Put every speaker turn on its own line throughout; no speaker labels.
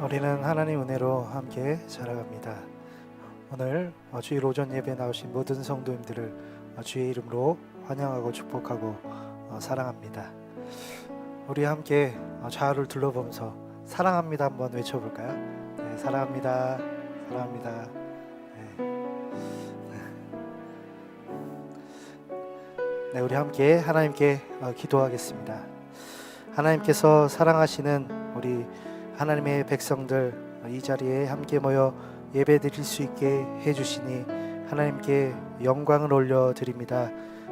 우리는 하나님 은혜로 함께 자라갑니다. 오늘 주일 오전 예배 나오신 모든 성도님들을 주의 이름으로 환영하고 축복하고 사랑합니다. 우리 함께 좌우를 둘러보면서 사랑합니다 한번 외쳐볼까요? 네, 사랑합니다. 사랑합니다. 네, 우리 함께 하나님께 기도하겠습니다. 하나님께서 사랑하시는 우리 하나님의 백성들 이 자리에 함께 모여 예배드릴 수 있게 해주시니 하나님께 영광을 올려드립니다.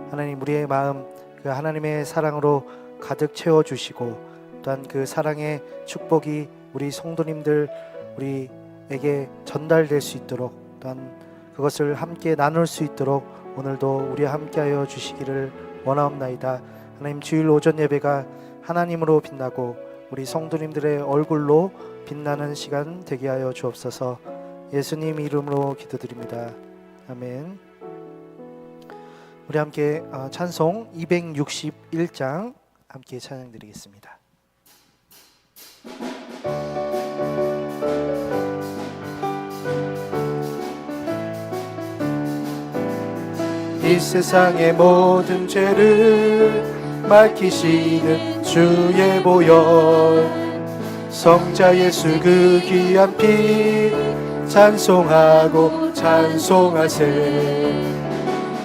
하나님, 우리의 마음 그 하나님의 사랑으로 가득 채워주시고 또한 그 사랑의 축복이 우리 성도님들 우리에게 전달될 수 있도록 또한 그것을 함께 나눌 수 있도록 오늘도 우리와 함께하여 주시기를 원하옵나이다. 하나님, 주일 오전 예배가 하나님으로 빛나고 우리 성도님들의 얼굴로 빛나는 시간 되게 하여 주옵소서. 예수님 이름으로 기도드립니다. 아멘. 우리 함께 찬송 261장 함께 찬양드리겠습니다. 이 세상의 모든 죄를 맡기시는 주의 보혈, 성자 예수 그 귀한 피 찬송하고 찬송하세.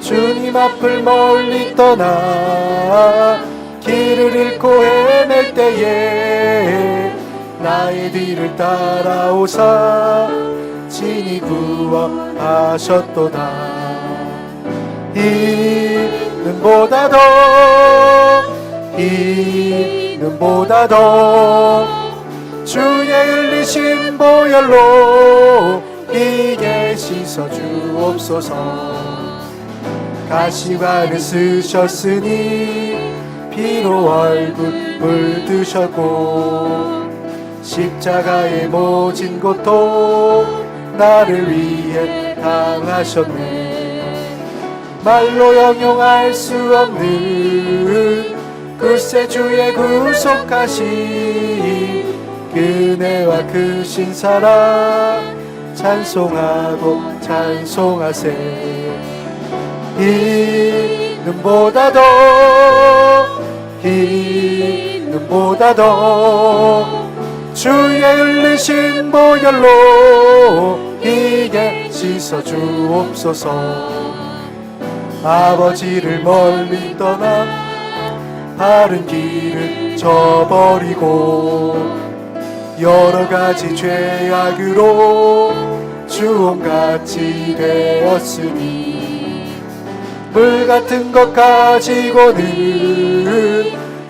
주님 앞을 멀리 떠나 길을 잃고 헤맬 때에 나의 뒤를 따라오사 친히 구원하셨도다. 이는보다 더 주의 흘리신 보혈로 이게 씻어주옵소서. 가시관을 쓰셨으니 피로 얼굴 물드셨고 십자가의 모진 고통 나를 위해 당하셨네. 말로 형용할 수 없는 글쎄 주의 구속하신 그네와 크신 사랑 찬송하고 찬송하세. 이는보다 더 주의 흘리신 보혈로 이게 씻어주옵소서. 아버지를 멀리 떠나 바른 길을 저버리고 여러가지 죄악으로 주홍같이 되었으니 물같은 것 가지고는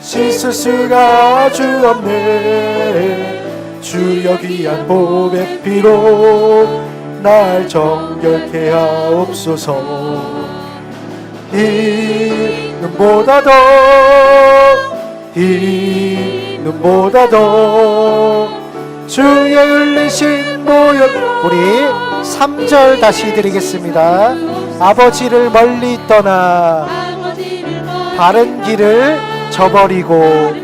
씻을 수가 주없네. 주여 귀한 보배 피로 날 정결케 하옵소서. 이는보다 더 주의 흘리신 보혈. 우리 3절 다시 드리겠습니다. 아버지를 멀리 떠나 바른 길을 저버리고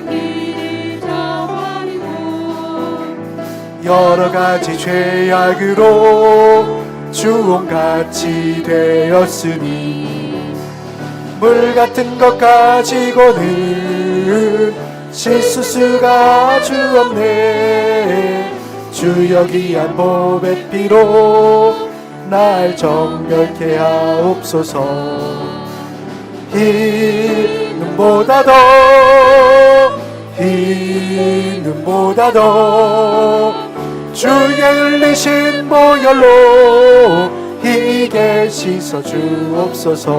여러가지 죄악으로 주홍같이 되었으니 물같은 것 가지고는 씻을 수가 주없네. 주여 귀한 보배 피로 날 정결케 하옵소서. 이는보다 더 주의 흘리신 보혈로 이게 씻어주옵소서.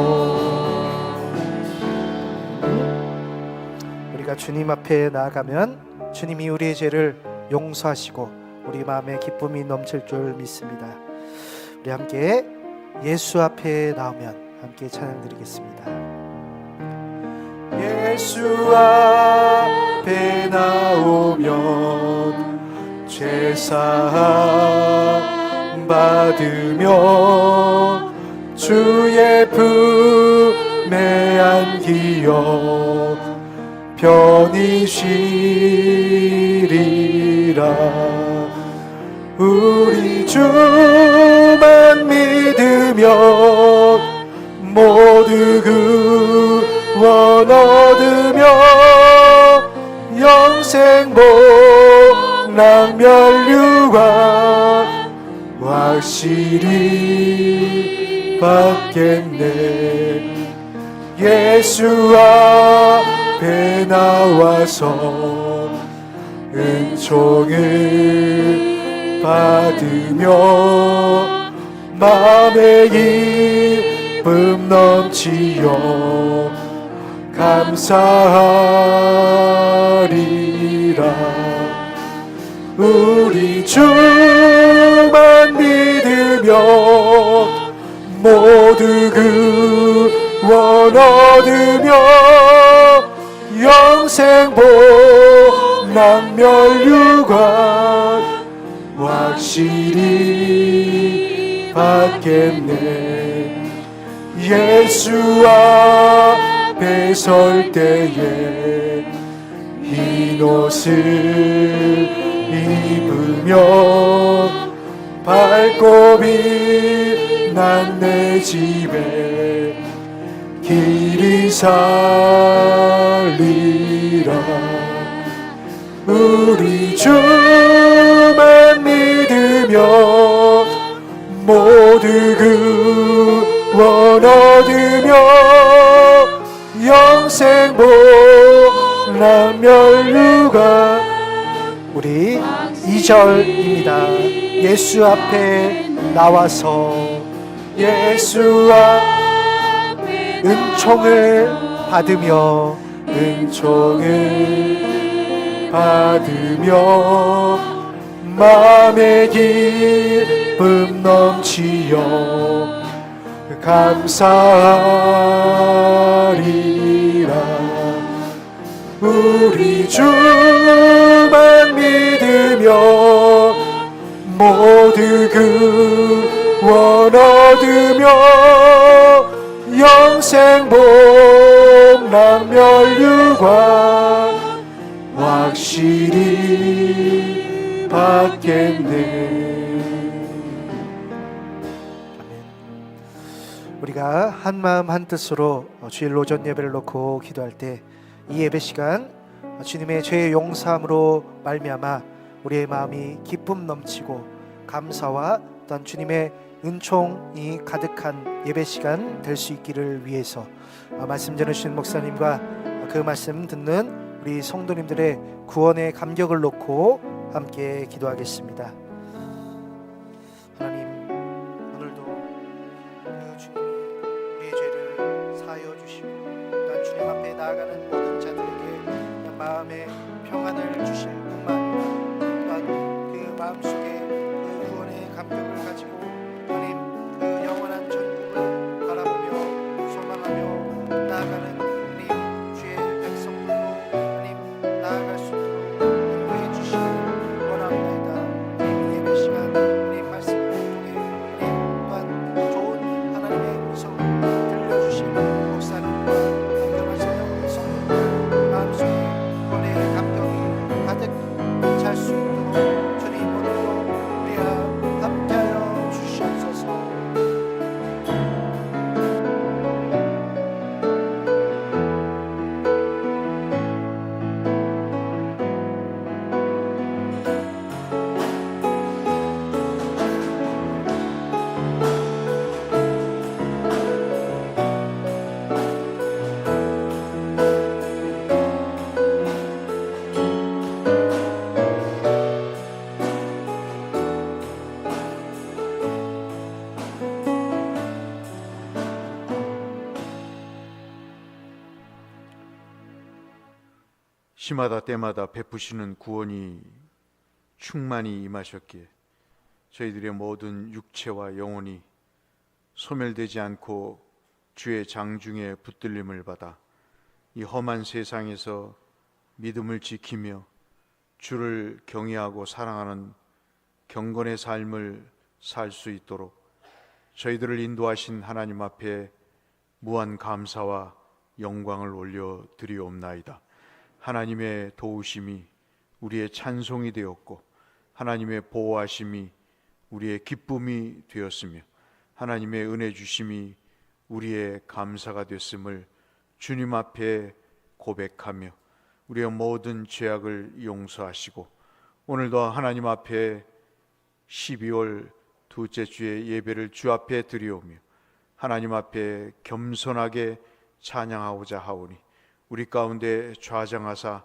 우리가 주님 앞에 나아가면 주님이 우리의 죄를 용서하시고 우리 마음에 기쁨이 넘칠 줄 믿습니다. 우리 함께 예수 앞에 나오면 함께 찬양드리겠습니다. 예수 앞에 나오면 죄사함 받으며 주의 품에 안기어 편히 쉬리라. 우리 주만 믿으면 모두 구원 얻으며 영생 복락 면류관 확실히 받겠네. 예수 앞에 나와서 은총을 받으며 마음의 기쁨 넘치어 감사하리라. 우리 주만 믿으며 모두 구원 얻으며 영생 복락 면류관 확실히 받겠네. 예수 앞에 설 때에 흰 옷을 입으며 밝고 빛난 내 집에 길이 살리라. 우리 주만 믿으며 모두 구원 얻으며 영생 복락 면류관. 우리 2절입니다. 예수 앞에 나와서 예수 앞에 은총을 받으며 마음의 기쁨 넘치어 감사하리라. 우리 주만 믿으며 모두 구원 얻으며 영생 복락 면류관 확실히 받겠네. 우리가 한마음 한뜻으로 주일 오전 예배를 놓고 기도할 때 이 예배 시간 주님의 죄의 용서함으로 말미암아 우리의 마음이 기쁨 넘치고 감사와 또한 주님의 은총이 가득한 예배 시간 될 수 있기를 위해서 말씀 전해주신 목사님과 그 말씀 듣는 우리 성도님들의 구원의 감격을 놓고 함께 기도하겠습니다. 하나님, 오늘도 그 주님이 우리의 죄를 사하여 주시고 또한 주님 앞에 나아가는 모든 자들에게 마음의 평안을 주실 뿐만 아니라 또한 그 마음속에 그 구원의 감격을 가지고 하나님 그 영원한 천국을 바라보며 소망하며 나아가는 하나님 주의 백성들로 하나님 나아갈 수 있도록 인도해 주시길 원합니다. 하나님 예배 시간 하나님 말씀을 통해 하나님 또한 좋은 하나님의 음성을 들려주신 목사님과 그 말씀을 성도들 마음속에 구원의 감격이 가득 찰 수 있도록 주님 오늘도 우리와 함께하여 주시옵소서.
시마다 때마다 베푸시는 구원이 충만히 임하셨기에 저희들의 모든 육체와 영혼이 소멸되지 않고 주의 장중에 붙들림을 받아 이 험한 세상에서 믿음을 지키며 주를 경외하고 사랑하는 경건의 삶을 살 수 있도록 저희들을 인도하신 하나님 앞에 무한 감사와 영광을 올려드리옵나이다. 하나님의 도우심이 우리의 찬송이 되었고 하나님의 보호하심이 우리의 기쁨이 되었으며 하나님의 은혜 주심이 우리의 감사가 됐음을 주님 앞에 고백하며 우리의 모든 죄악을 용서하시고 오늘도 하나님 앞에 12월 둘째 주의 예배를 주 앞에 드리오며 하나님 앞에 겸손하게 찬양하고자 하오니 우리 가운데 좌정하사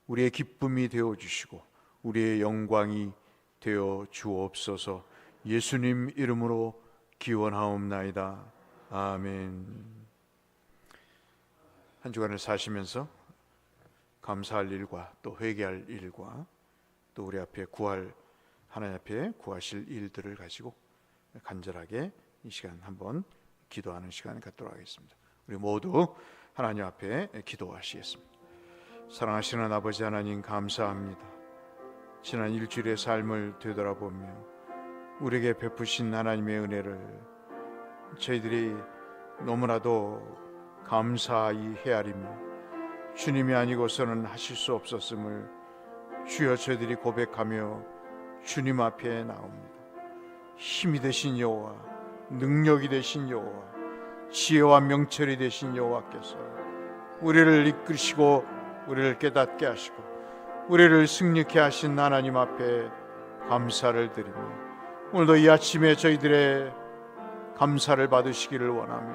우리의 기쁨이 되어 주시고 우리의 영광이 되어 주옵소서. 예수님 이름으로 기원하옵나이다. 아멘. 한 주간을 사시면서 감사할 일과 또 회개할 일과 또 우리 앞에 하나님 앞에 구하실 일들을 가지고 간절하게 이 시간 한번 기도하는 시간을 갖도록 하겠습니다. 우리 모두 하나님 앞에 기도하시겠습니다. 사랑하시는 아버지 하나님, 감사합니다. 지난 일주일의 삶을 되돌아보며 우리에게 베푸신 하나님의 은혜를 저희들이 너무나도 감사히 헤아리며 주님이 아니고서는 하실 수 없었음을 주여 저희들이 고백하며 주님 앞에 나옵니다. 힘이 되신 여호와, 능력이 되신 여호와, 지혜와 명철이 되신 여호와께서 우리를 이끄시고 우리를 깨닫게 하시고 우리를 승리케 하신 하나님 앞에 감사를 드리며 오늘도 이 아침에 저희들의 감사를 받으시기를 원하며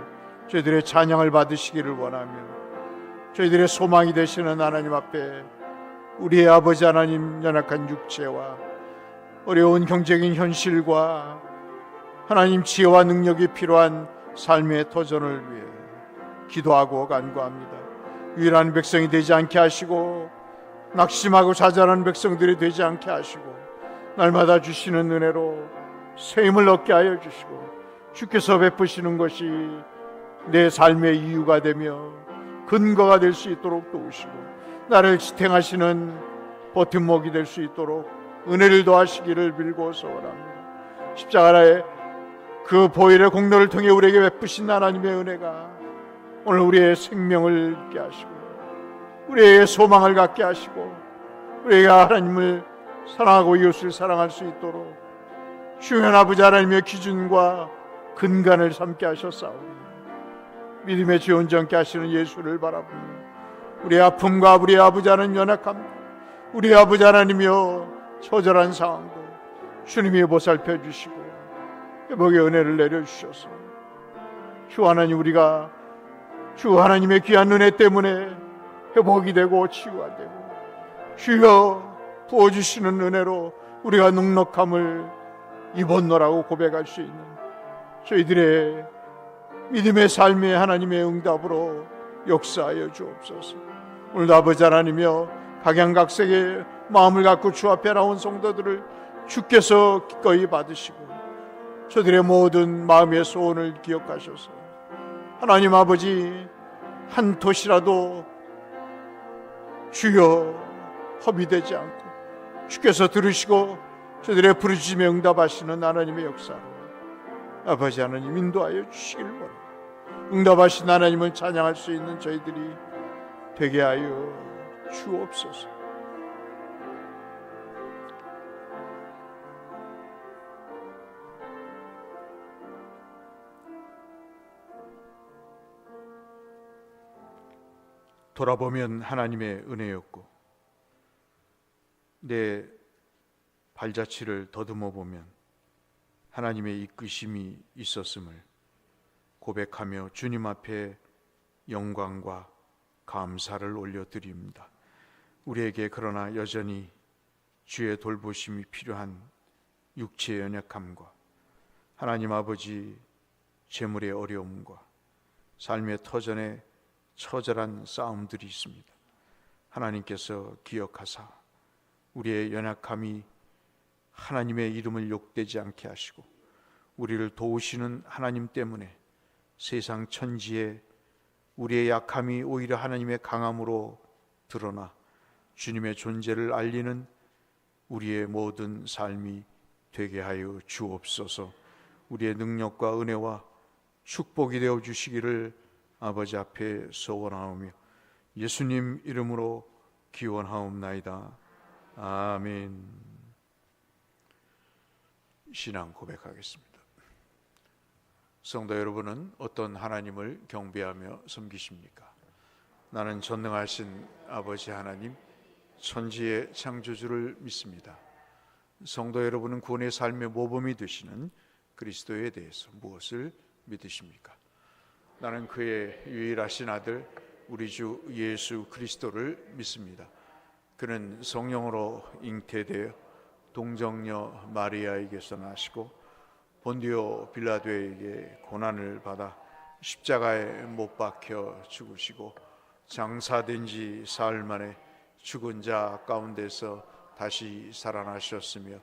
저희들의 찬양을 받으시기를 원하며 저희들의 소망이 되시는 하나님 앞에 우리의 아버지 하나님, 연약한 육체와 어려운 경제적인 현실과 하나님 지혜와 능력이 필요한 삶의 도전을 위해 기도하고 간구합니다. 유일한 백성이 되지 않게 하시고 낙심하고 좌절하는 백성들이 되지 않게 하시고 날마다 주시는 은혜로 새 힘을 얻게 하여 주시고 주께서 베푸시는 것이 내 삶의 이유가 되며 근거가 될 수 있도록 도우시고 나를 지탱하시는 버팀목이 될 수 있도록 은혜를 더하시기를 빌고 소원합니다. 십자가의 그 보혈의 공로를 통해 우리에게 베푸신 하나님의 은혜가 오늘 우리의 생명을 있게 하시고 우리의 소망을 갖게 하시고 우리가 하나님을 사랑하고 이웃을 사랑할 수 있도록 주연 아버지 하나님의 기준과 근간을 삼게 하셨사오니 믿음의 지온전케 하시는 예수를 바라보며 우리의 아픔과 우리의 아버지 하나님 연약함, 우리의 아버지 하나님이여 처절한 상황도 주님이 보살펴 주시고 회복의 은혜를 내려주셔서 주 하나님, 우리가 주 하나님의 귀한 은혜 때문에 회복이 되고 치유가 되고 주여 부어주시는 은혜로 우리가 넉넉함을 입었노라고 고백할 수 있는 저희들의 믿음의 삶의 하나님의 응답으로 역사하여 주옵소서. 오늘도 아버지 하나님이여 각양각색의 마음을 갖고 주 앞에 나온 성도들을 주께서 기꺼이 받으시고 저들의 모든 마음의 소원을 기억하셔서 하나님 아버지 한 돛이라도 주여 허비되지 않고 주께서 들으시고 저들의 부르짖음에 응답하시는 하나님의 역사로 아버지 하나님 인도하여 주시길 바랍니다. 응답하신 하나님을 찬양할 수 있는 저희들이 되게 하여 주옵소서. 돌아보면 하나님의 은혜였고 내 발자취를 더듬어 보면 하나님의 이끄심이 있었음을 고백하며 주님 앞에 영광과 감사를 올려드립니다. 우리에게 그러나 여전히 주의 돌보심이 필요한 육체의 연약함과 하나님 아버지 재물의 어려움과 삶의 터전에 처절한 싸움들이 있습니다. 하나님께서 기억하사 우리의 연약함이 하나님의 이름을 욕되지 않게 하시고 우리를 도우시는 하나님 때문에 세상 천지에 우리의 약함이 오히려 하나님의 강함으로 드러나 주님의 존재를 알리는 우리의 모든 삶이 되게 하여 주옵소서. 우리의 능력과 은혜와 축복이 되어 주시기를 아버지 앞에 소원하오며 예수님 이름으로 기원하옵나이다. 아멘. 신앙 고백하겠습니다. 성도 여러분은 어떤 하나님을 경배하며 섬기십니까? 나는 전능하신 아버지 하나님, 천지의 창조주를 믿습니다. 성도 여러분은 구원의 삶의 모범이 되시는 그리스도에 대해서 무엇을 믿으십니까? 나는 그의 유일하신 아들 우리 주 예수 그리스도를 믿습니다. 그는 성령으로 잉태되어 동정녀 마리아에게서 나시고 본디오 빌라도에게 고난을 받아 십자가에 못 박혀 죽으시고 장사된 지 사흘 만에 죽은 자 가운데서 다시 살아나셨으며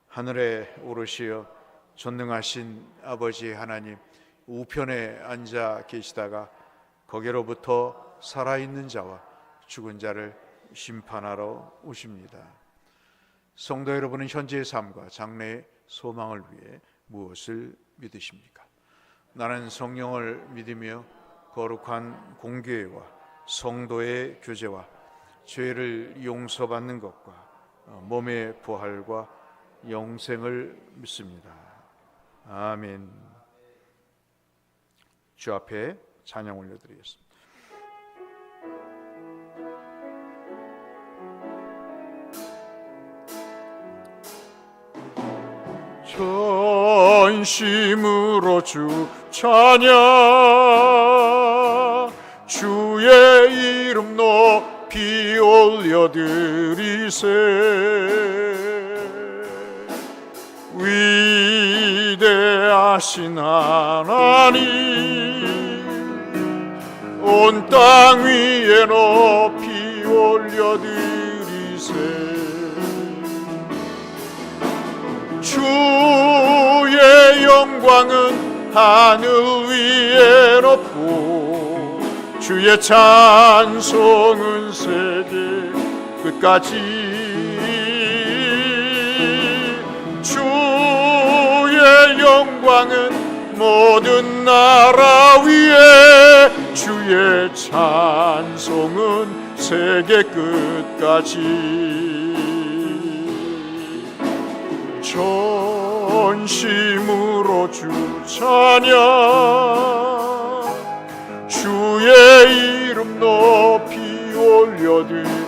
하늘에 오르시어 전능하신 아버지 하나님 우편에 앉아 계시다가 거기로부터 살아있는 자와 죽은 자를 심판하러 오십니다. 성도 여러분은 현재의 삶과 장래의 소망을 위해 무엇을 믿으십니까? 나는 성령을 믿으며 거룩한 공교회와 성도의 교제와 죄를 용서받는 것과 몸의 부활과 영생을 믿습니다. 아멘. 주 앞에 찬양 올려드리겠습니다. 전심으로 주 찬양, 주의 이름 높이 올려드리세. 위대하신 하나님, 온 땅 위에 높이 올려드리세. 주의 영광은 하늘 위에 높고 주의 찬송은 세계 끝까지. 주의 영광은 모든 나라 위에 주의 찬송은 세계 끝까지. 전심으로 주 찬양, 주의 이름 높이 올려드리세.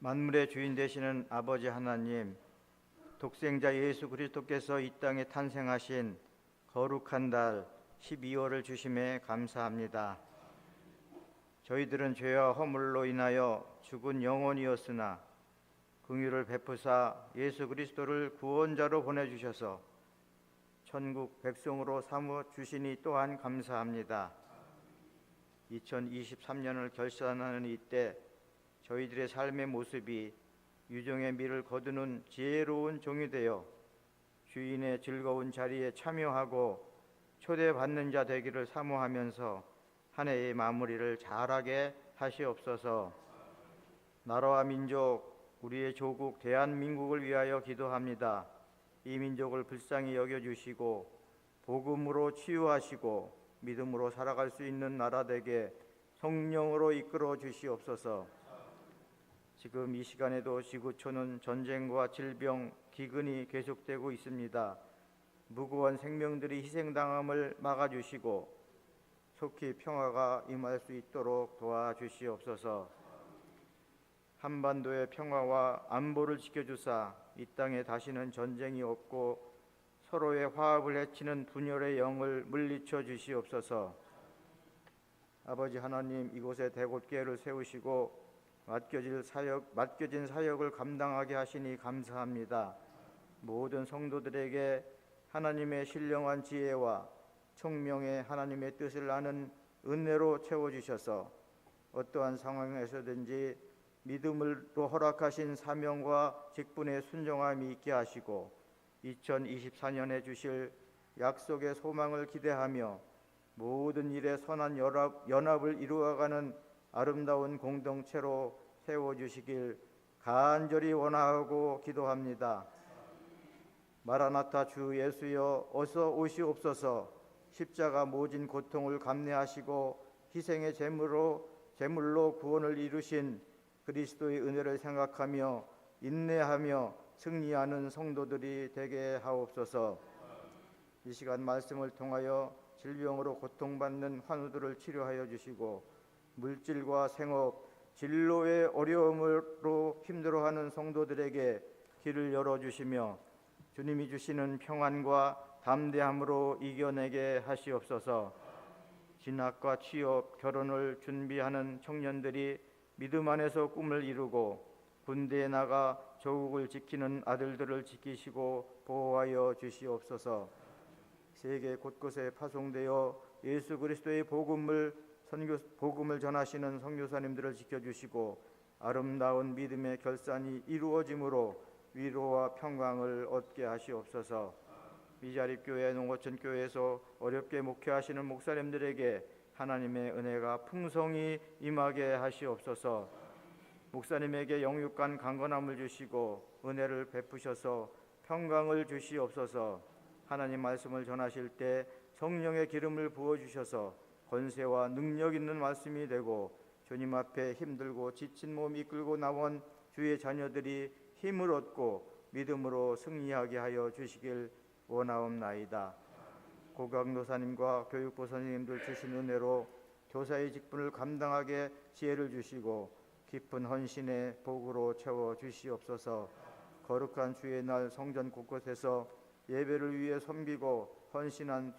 만물의 주인 되시는 아버지 하나님, 독생자 예수 그리스도께서 이 땅에 탄생하신 거룩한 달 12월을 주심에 감사합니다. 저희들은 죄와 허물로 인하여 죽은 영혼이었으나 긍휼을 베푸사 예수 그리스도를 구원자로 보내주셔서 천국 백성으로 삼어 주시니 또한 감사합니다. 2023년을 결산하는 이때 저희들의 삶의 모습이 유종의 미를 거두는 지혜로운 종이 되어 주인의 즐거운 자리에 참여하고 초대받는 자 되기를 사모하면서 한 해의 마무리를 잘하게 하시옵소서. 나라와 민족, 우리의 조국 대한민국을 위하여 기도합니다. 이 민족을 불쌍히 여겨주시고 복음으로 치유하시고 믿음으로 살아갈 수 있는 나라 되게 성령으로 이끌어 주시옵소서. 지금 이 시간에도 지구촌은 전쟁과 질병, 기근이 계속되고 있습니다. 무고한 생명들이 희생당함을 막아주시고 속히 평화가 임할 수 있도록 도와주시옵소서. 한반도의 평화와 안보를 지켜주사 이 땅에 다시는 전쟁이 없고 서로의 화합을 해치는 분열의 영을 물리쳐 주시옵소서. 아버지 하나님, 이곳에 대곳교회를 세우시고 맡겨진 사역을 감당하게 하시니 감사합니다. 모든 성도들에게 하나님의 신령한 지혜와 총명의 하나님의 뜻을 아는 은혜로 채워주셔서 어떠한 상황에서든지 믿음으로 허락하신 사명과 직분에 순종함이 있게 하시고 2024년에 주실 약속의 소망을 기대하며 모든 일에 선한 연합을 이루어가는 아름다운 공동체로 세워주시길 간절히 원하고 기도합니다. 마라나타 주 예수여 어서 오시옵소서. 십자가 모진 고통을 감내하시고 희생의 제물로 구원을 이루신 그리스도의 은혜를 생각하며 인내하며 승리하는 성도들이 되게 하옵소서. 이 시간 말씀을 통하여 질병으로 고통받는 환우들을 치료하여 주시고 물질과 생업, 진로의 어려움으로 힘들어하는 성도들에게 길을 열어주시며 주님이 주시는 평안과 담대함으로 이겨내게 하시옵소서. 진학과 취업, 결혼을 준비하는 청년들이 믿음 안에서 꿈을 이루고 군대에 나가 조국을 지키는 아들들을 지키시고 보호하여 주시옵소서. 세계 곳곳에 파송되어 예수 그리스도의 복음을 전하시는 선교사님들을 지켜주시고 아름다운 믿음의 결산이 이루어짐으로 위로와 평강을 얻게 하시옵소서. 미자립교회, 농어촌교회에서 어렵게 목회하시는 목사님들에게 하나님의 은혜가 풍성히 임하게 하시옵소서. 목사님에게 영육간 강건함을 주시고 은혜를 베푸셔서 평강을 주시옵소서. 하나님 말씀을 전하실 때 성령의 기름을 부어주셔서 권세와 능력 있는 말씀이 되고 주님 앞에 힘들고 지친 몸 이끌고 나온 주의 자녀들이 힘을 얻고 믿음으로 승리하게 하여 주시길 원하옵나이다. 고강도사님과 교육부 선생님들 주신 은혜로 교사의 직분을 감당하게 지혜를 주시고 깊은 헌신의 복으로 채워 주시옵소서. 거룩한 주의 날 성전 곳곳에서 예배를 위해 섬기고 헌신한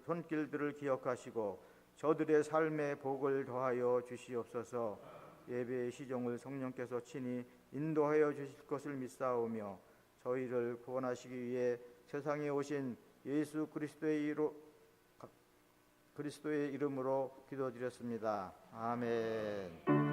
손길들을 기억하시고 저들의 삶에 복을 더하여 주시옵소서. 예배의 시종을 성령께서 친히 인도하여 주실 것을 믿사오며 저희를 구원하시기 위해 세상에 오신 예수 그리스도의 이름으로 기도드렸습니다. 아멘.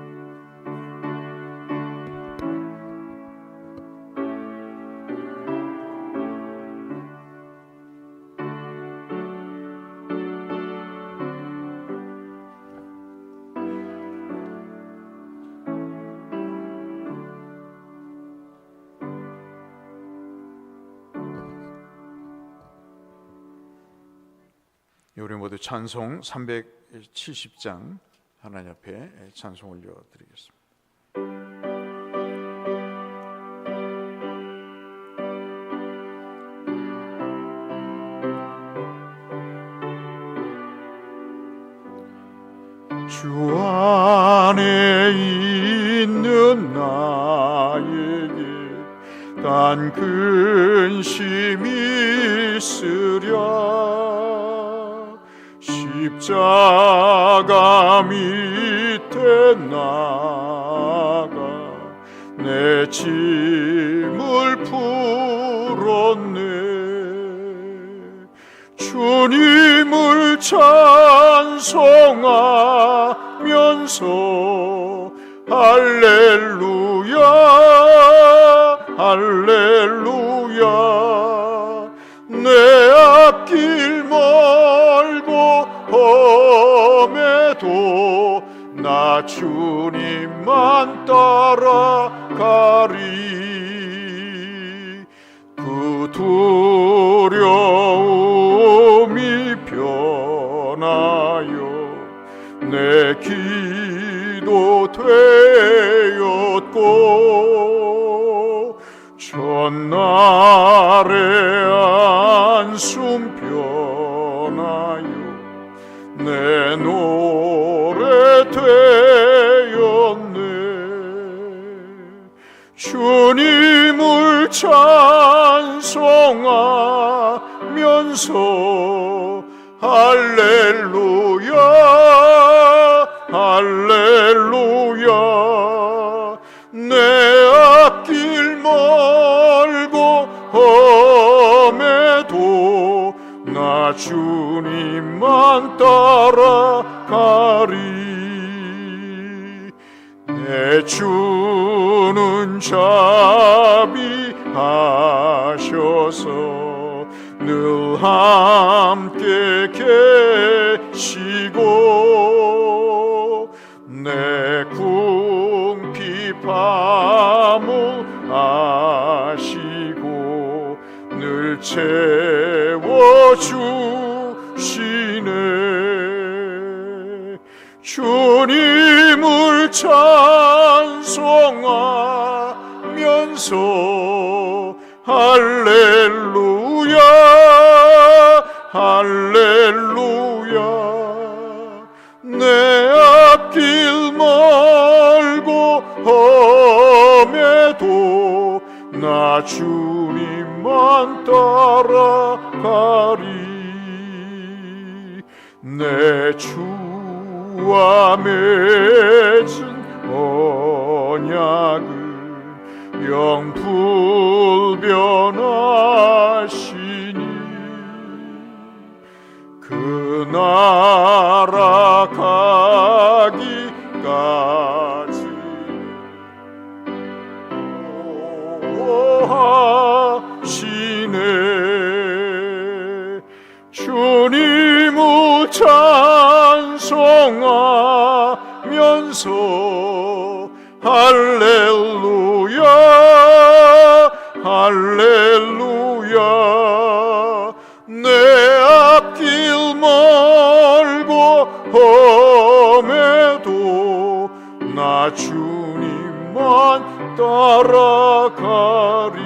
우리 모두 찬송 370장 하나님 앞에 찬송 올려드리겠습니다.
주 안에 있는 나에게 단 근심이 있으랴. 십자가 밑에 나가 내 짐을 풀었네. 주님을 찬송하면서 할렐루야 할렐루야. 내 앞길 멀고 험해도 나 주님만 따라가리. 그 두려움이 변하여 내 기도 되었고 전날의 한숨 변하여 내 노래 되었네. 주님을 찬송하면서 할렐루야 주님만 따라가리. 내 주는 자비하셔서 늘 함께 계시고 내 궁핍함을 아시고 늘 채워주시네. 주님을 찬송하면서 할렐루야 할렐루야. 내 앞길 멀고 험해도 나 주님만 따라가리. 내 주와 맺은 언약은 영 불변하시니 그 나라 가기까지 하시네. 주님을 찬송하면서 할렐루야 할렐루야. 내 앞길 멀고 험해도 나 주님만 따라가리.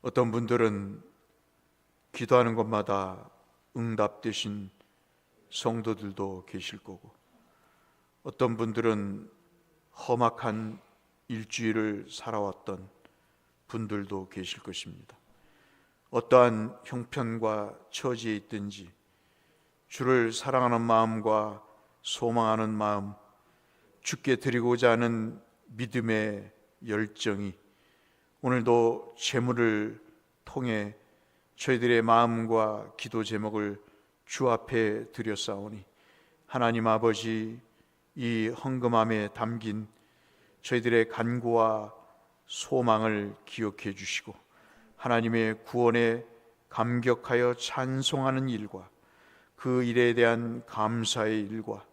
어떤 분들은 기도하는 것마다 응답되신 성도들도 계실 거고, 어떤 분들은 험악한 일주일을 살아왔던 분들도 계실 것입니다. 어떠한 형편과 처지에 있든지 주를 사랑하는 마음과 소망하는 마음, 주께 드리고자 하는 믿음의 열정이 오늘도 제물을 통해 저희들의 마음과 기도 제목을 주 앞에 드렸사오니 하나님 아버지, 이 헌금함에 담긴 저희들의 간구와 소망을 기억해 주시고 하나님의 구원에 감격하여 찬송하는 일과 그 일에 대한 감사의 일과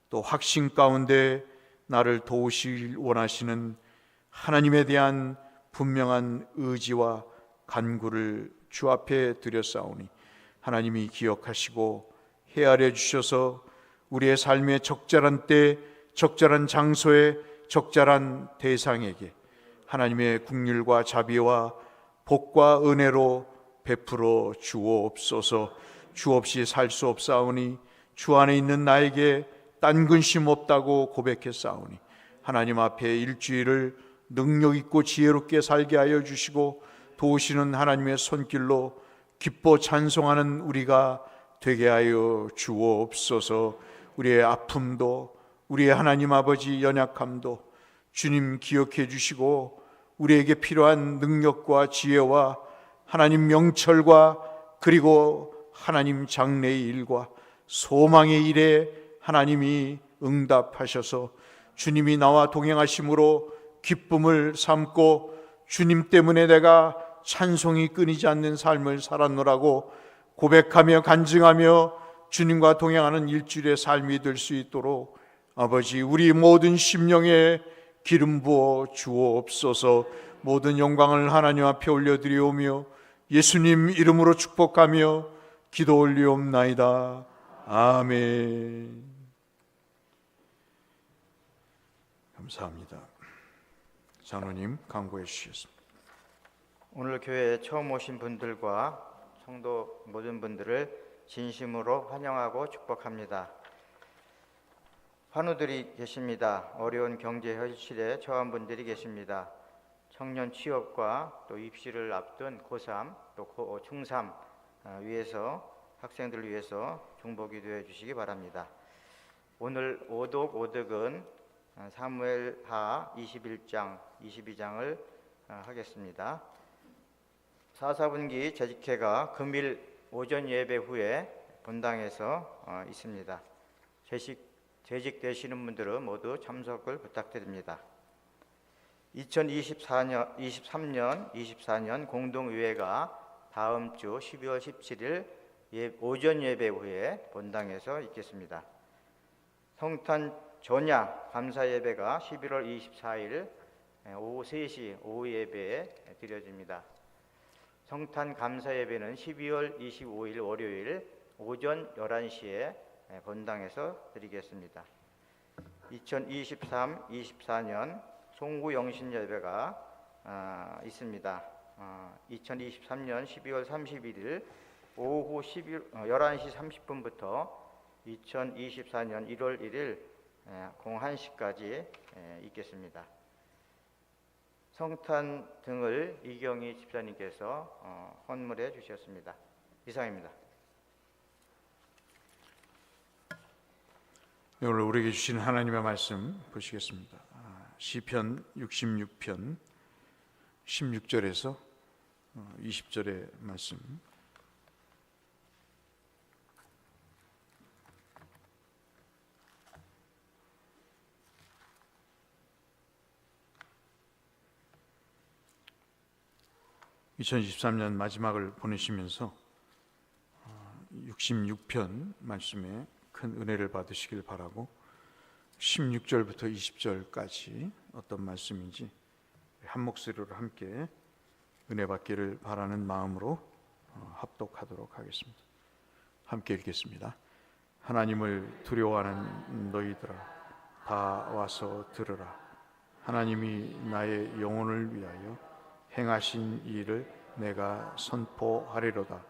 또 확신 가운데 나를 도우실 원하시는 하나님에 대한 분명한 의지와 간구를 주 앞에 드렸사오니 하나님이 기억하시고 헤아려 주셔서 우리의 삶의 적절한 때, 적절한 장소에, 적절한 대상에게 하나님의 긍휼과 자비와 복과 은혜로 베풀어 주옵소서. 주 없이 살 수 없사오니 주 안에 있는 나에게 딴 근심 없다고 고백했사오니 하나님 앞에 일주일을 능력 있고 지혜롭게 살게 하여 주시고 도우시는 하나님의 손길로 기뻐 찬송하는 우리가 되게 하여 주옵소서. 우리의 아픔도 우리의 하나님 아버지 연약함도 주님 기억해 주시고 우리에게 필요한 능력과 지혜와 하나님 명철과 그리고 하나님 장래의 일과 소망의 일에 하나님이 응답하셔서 주님이 나와 동행하심으로 기쁨을 삼고 주님 때문에 내가 찬송이 끊이지 않는 삶을 살았노라고 고백하며 간증하며 주님과 동행하는 일주일의 삶이 될 수 있도록 아버지, 우리 모든 심령에 기름 부어 주옵소서. 모든 영광을 하나님 앞에 올려드리오며 예수님 이름으로 축복하며 기도 올리옵나이다. 아멘. 감사합니다. 장로님 강구해 주시겠습니다.
오늘 교회에 처음 오신 분들과 성도 모든 분들을 진심으로 환영하고 축복합니다. 환우들이 계십니다. 어려운 경제 현실에 처한 분들이 계십니다. 청년 취업과 또 입시를 앞둔 고3 또 중3 위해서 학생들을 위해서 중보 기도해 주시기 바랍니다. 오늘 오독 오득은 사무엘하 21장 22장을 하겠습니다. 4사분기 재직회가 금일 오전 예배 후에 본당에서 있습니다. 재직되시는 분들은 모두 참석을 부탁드립니다. 2023년 공동의회가 다음 주 12월 17일 오전 예배 후에 본당에서 있겠습니다. 성탄 전야 감사 예배가 11월 24일 오후 3시 오후 예배에 드려집니다. 성탄 감사 예배는 12월 25일 월요일 오전 11시에 본당에서 드리겠습니다. 2023-24년 송구 영신 예배가 있습니다. 2023년 12월 31일 오후 11시 30분부터 2024년 1월 1일 01시까지 있겠습니다. 성탄 등을 이경희 집사님께서 헌물해 주셨습니다. 이상입니다.
오늘 우리에게 주신 하나님의 말씀 보시겠습니다. 시편 66편 16절에서 20절의 말씀. (2023년) 마지막을 보내시면서 66편 말씀에 큰 은혜를 받으시길 바라고 16절부터 20절까지 어떤 말씀인지 한 목소리로 함께 은혜 받기를 바라는 마음으로 합독하도록 하겠습니다. 함께 읽겠습니다. 하나님을 두려워하는 너희들아 다 와서 들으라. 하나님이 나의 영혼을 위하여 행하신 일을 내가 선포하리로다.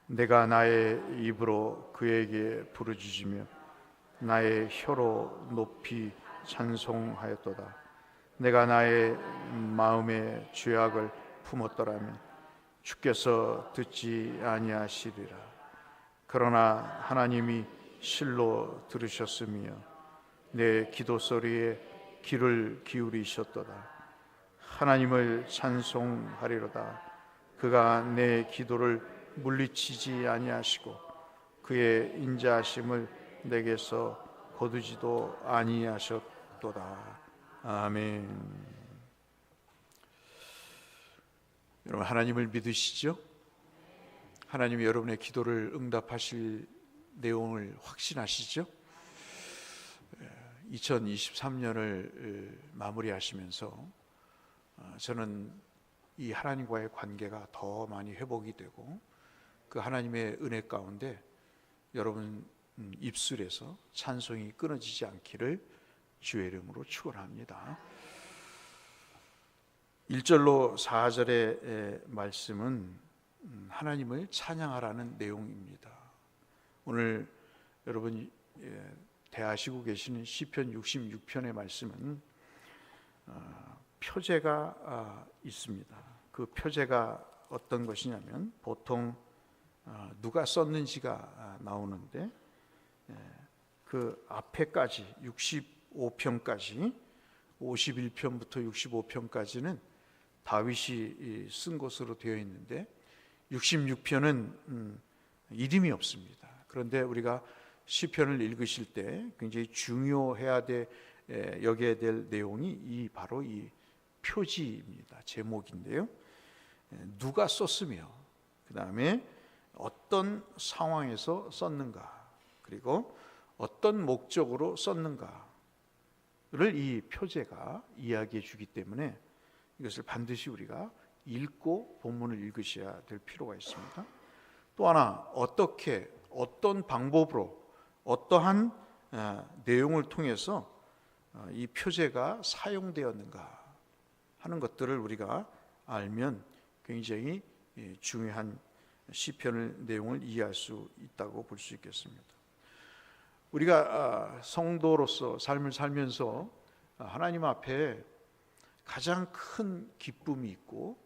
내가 나의 입으로 그에게 부르짖으며 나의 혀로 높이 찬송하였도다. 내가 나의 마음의 죄악을 품었더라면 주께서 듣지 아니하시리라. 그러나 하나님이 실로 들으셨으며 내 기도 소리에 귀를 기울이셨도다. 하나님을 찬송하리로다. 그가 내 기도를 물리치지 아니하시고 그의 인자하심을 내게서 거두지도 아니하셨도다. 아멘. 여러분, 하나님을 믿으시죠? 하나님이 여러분의 기도를 응답하실 내용을 확신하시죠? 2023년을 마무리하시면서 저는 이 하나님과의 관계가 더 많이 회복이 되고 그 하나님의 은혜 가운데 여러분 입술에서 찬송이 끊어지지 않기를 주의 이름으로 축원합니다. 1절로 4절의 말씀은 하나님을 찬양하라는 내용입니다. 오늘 여러분 대하시고 계시는 시편 66편의 말씀은 표제가 있습니다. 그 표제가 어떤 것이냐면 보통 누가 썼는지가 나오는데 그 앞에까지 65편까지 51편부터 65편까지는 다윗이 쓴 것으로 되어 있는데 66편은 이름이 없습니다. 그런데 우리가 시편을 읽으실 때 굉장히 중요해야 돼 여겨야 될 내용이 바로 이 표지입니다. 제목인데요. 누가 썼으며 그 다음에 어떤 상황에서 썼는가 그리고 어떤 목적으로 썼는가를 이 표제가 이야기해 주기 때문에 이것을 반드시 우리가 읽고 본문을 읽으셔야 될 필요가 있습니다. 또 하나 어떻게 어떤 방법으로 어떠한 내용을 통해서 이 표제가 사용되었는가 하는 것들을 우리가 알면 굉장히 중요한 시편의 내용을 이해할 수 있다고 볼 수 있겠습니다. 우리가 성도로서 삶을 살면서 하나님 앞에 가장 큰 기쁨이 있고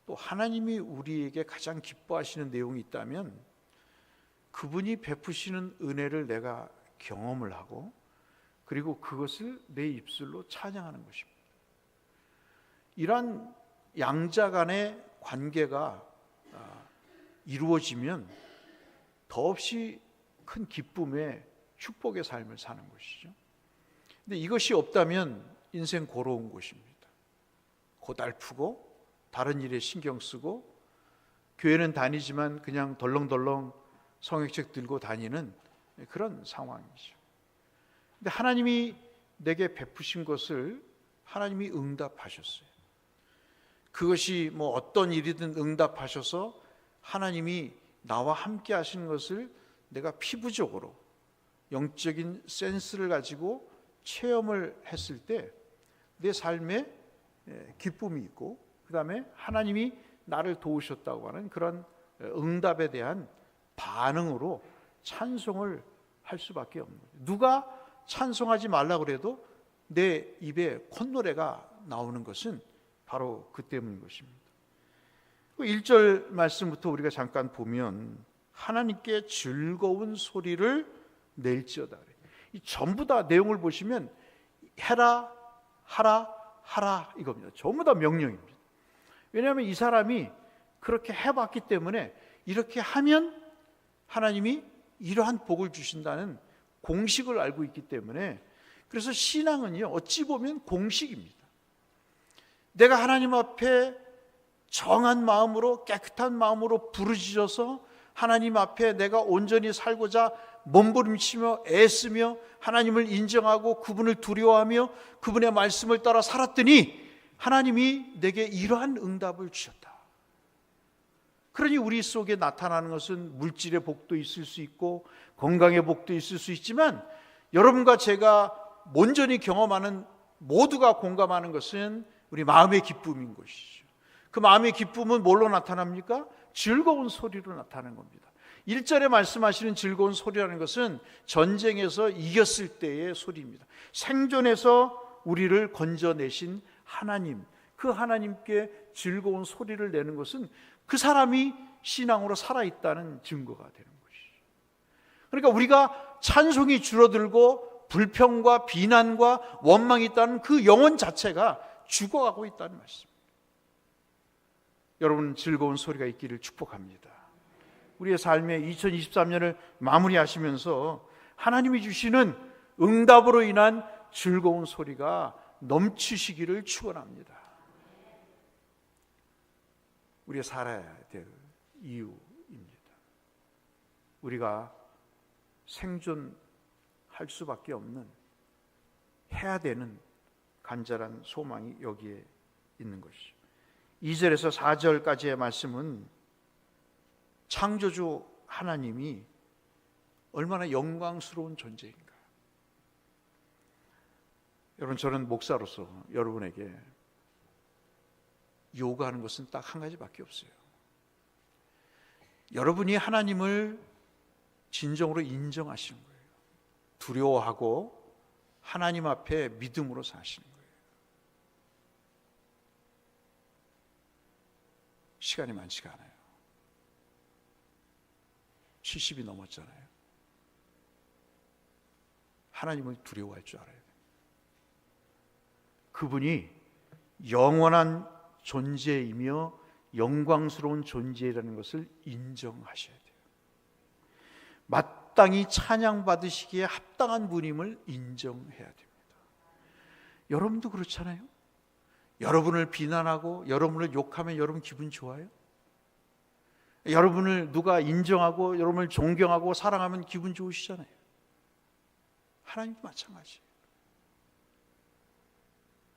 또 하나님이 우리에게 가장 기뻐하시는 내용이 있다면 그분이 베푸시는 은혜를 내가 경험을 하고 그리고 그것을 내 입술로 찬양하는 것입니다. 이러한 양자 간의 관계가 이루어지면 더없이 큰 기쁨의 축복의 삶을 사는 것이죠. 근데 이것이 없다면 인생 고로운 곳입니다. 고달프고 다른 일에 신경 쓰고 교회는 다니지만 그냥 덜렁덜렁 성경책 들고 다니는 그런 상황이죠. 근데 하나님이 내게 베푸신 것을 하나님이 응답하셨어요. 그것이 뭐 어떤 일이든 응답하셔서 하나님이 나와 함께 하시는 것을 내가 피부적으로 영적인 센스를 가지고 체험을 했을 때 내 삶에 기쁨이 있고, 그 다음에 하나님이 나를 도우셨다고 하는 그런 응답에 대한 반응으로 찬송을 할 수밖에 없는 거죠. 누가 찬송하지 말라 그래도 내 입에 콧노래가 나오는 것은 바로 그 때문인 것입니다. 1절 말씀부터 우리가 잠깐 보면 하나님께 즐거운 소리를 낼지어다. 이 전부 다 내용을 보시면 해라, 하라, 하라 이겁니다. 전부 다 명령입니다. 왜냐하면 이 사람이 그렇게 해봤기 때문에 이렇게 하면 하나님이 이러한 복을 주신다는 공식을 알고 있기 때문에, 그래서 신앙은요 어찌 보면 공식입니다. 내가 하나님 앞에 정한 마음으로, 깨끗한 마음으로 부르짖어서 하나님 앞에 내가 온전히 살고자 몸부림치며 애쓰며 하나님을 인정하고 그분을 두려워하며 그분의 말씀을 따라 살았더니 하나님이 내게 이러한 응답을 주셨다. 그러니 우리 속에 나타나는 것은 물질의 복도 있을 수 있고 건강의 복도 있을 수 있지만, 여러분과 제가 온전히 경험하는, 모두가 공감하는 것은 우리 마음의 기쁨인 것이죠. 그 마음의 기쁨은 뭘로 나타납니까? 즐거운 소리로 나타나는 겁니다. 1절에 말씀하시는 즐거운 소리라는 것은 전쟁에서 이겼을 때의 소리입니다. 생존에서 우리를 건져내신 하나님, 그 하나님께 즐거운 소리를 내는 것은 그 사람이 신앙으로 살아있다는 증거가 되는 것이죠. 그러니까 우리가 찬송이 줄어들고 불평과 비난과 원망이 있다는 그 영혼 자체가 죽어가고 있다는 말씀입니다. 여러분, 즐거운 소리가 있기를 축복합니다. 우리의 삶의 2023년을 마무리하시면서 하나님이 주시는 응답으로 인한 즐거운 소리가 넘치시기를 축원합니다. 우리가 살아야 될 이유입니다. 우리가 생존할 수밖에 없는, 해야 되는 간절한 소망이 여기에 있는 것이죠. 2절에서 4절까지의 말씀은 창조주 하나님이 얼마나 영광스러운 존재인가. 여러분, 저는 목사로서 여러분에게 요구하는 것은 딱 한 가지밖에 없어요. 여러분이 하나님을 진정으로 인정하시는 거예요. 두려워하고 하나님 앞에 믿음으로 사시는 거예요. 시간이 많지가 않아요. 70이 넘었잖아요. 하나님을 두려워할 줄 알아야 돼요. 그분이 영원한 존재이며 영광스러운 존재라는 것을 인정하셔야 돼요. 마땅히 찬양받으시기에 합당한 분임을 인정해야 됩니다. 여러분도 그렇잖아요. 여러분을 비난하고 여러분을 욕하면 여러분 기분 좋아요? 여러분을 누가 인정하고 여러분을 존경하고 사랑하면 기분 좋으시잖아요. 하나님도 마찬가지예요.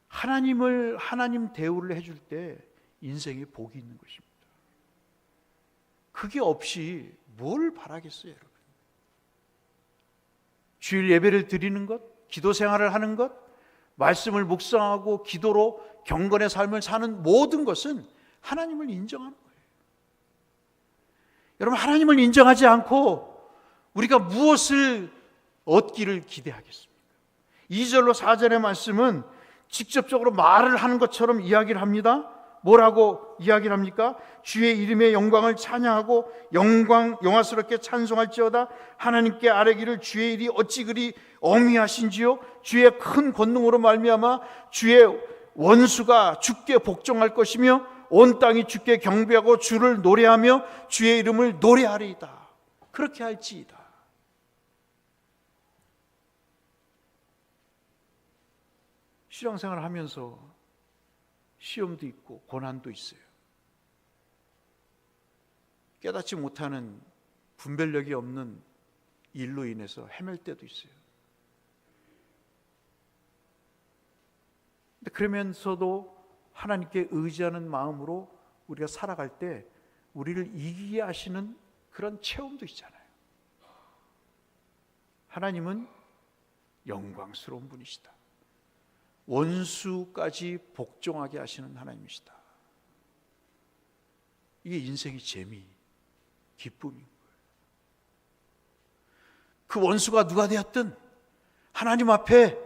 하나님 대우를 해줄 때 인생에 복이 있는 것입니다. 그게 없이 뭘 바라겠어요, 여러분? 주일 예배를 드리는 것, 기도 생활을 하는 것, 말씀을 묵상하고 기도로 경건의 삶을 사는 모든 것은 하나님을 인정하는 거예요. 여러분, 하나님을 인정하지 않고 우리가 무엇을 얻기를 기대하겠습니까? 2절로 4절의 말씀은 직접적으로 말을 하는 것처럼 이야기를 합니다. 뭐라고 이야기를 합니까? 주의 이름의 영광을 찬양하고 영화스럽게 찬송할지어다. 하나님께 아뢰기를 주의 일이 어찌 그리 어미하신지요. 주의 큰 권능으로 말미암아 주의 원수가 주께 복종할 것이며 온 땅이 주께 경배하고 주를 노래하며 주의 이름을 노래하리이다. 그렇게 할지이다. 신앙생활을 하면서 시험도 있고 고난도 있어요. 깨닫지 못하는 분별력이 없는 일로 인해서 헤맬 때도 있어요. 근데 그러면서도 하나님께 의지하는 마음으로 우리가 살아갈 때 우리를 이기게 하시는 그런 체험도 있잖아요. 하나님은 영광스러운 분이시다. 원수까지 복종하게 하시는 하나님이시다. 이게 인생의 재미, 기쁨인 거예요. 그 원수가 누가 되었든 하나님 앞에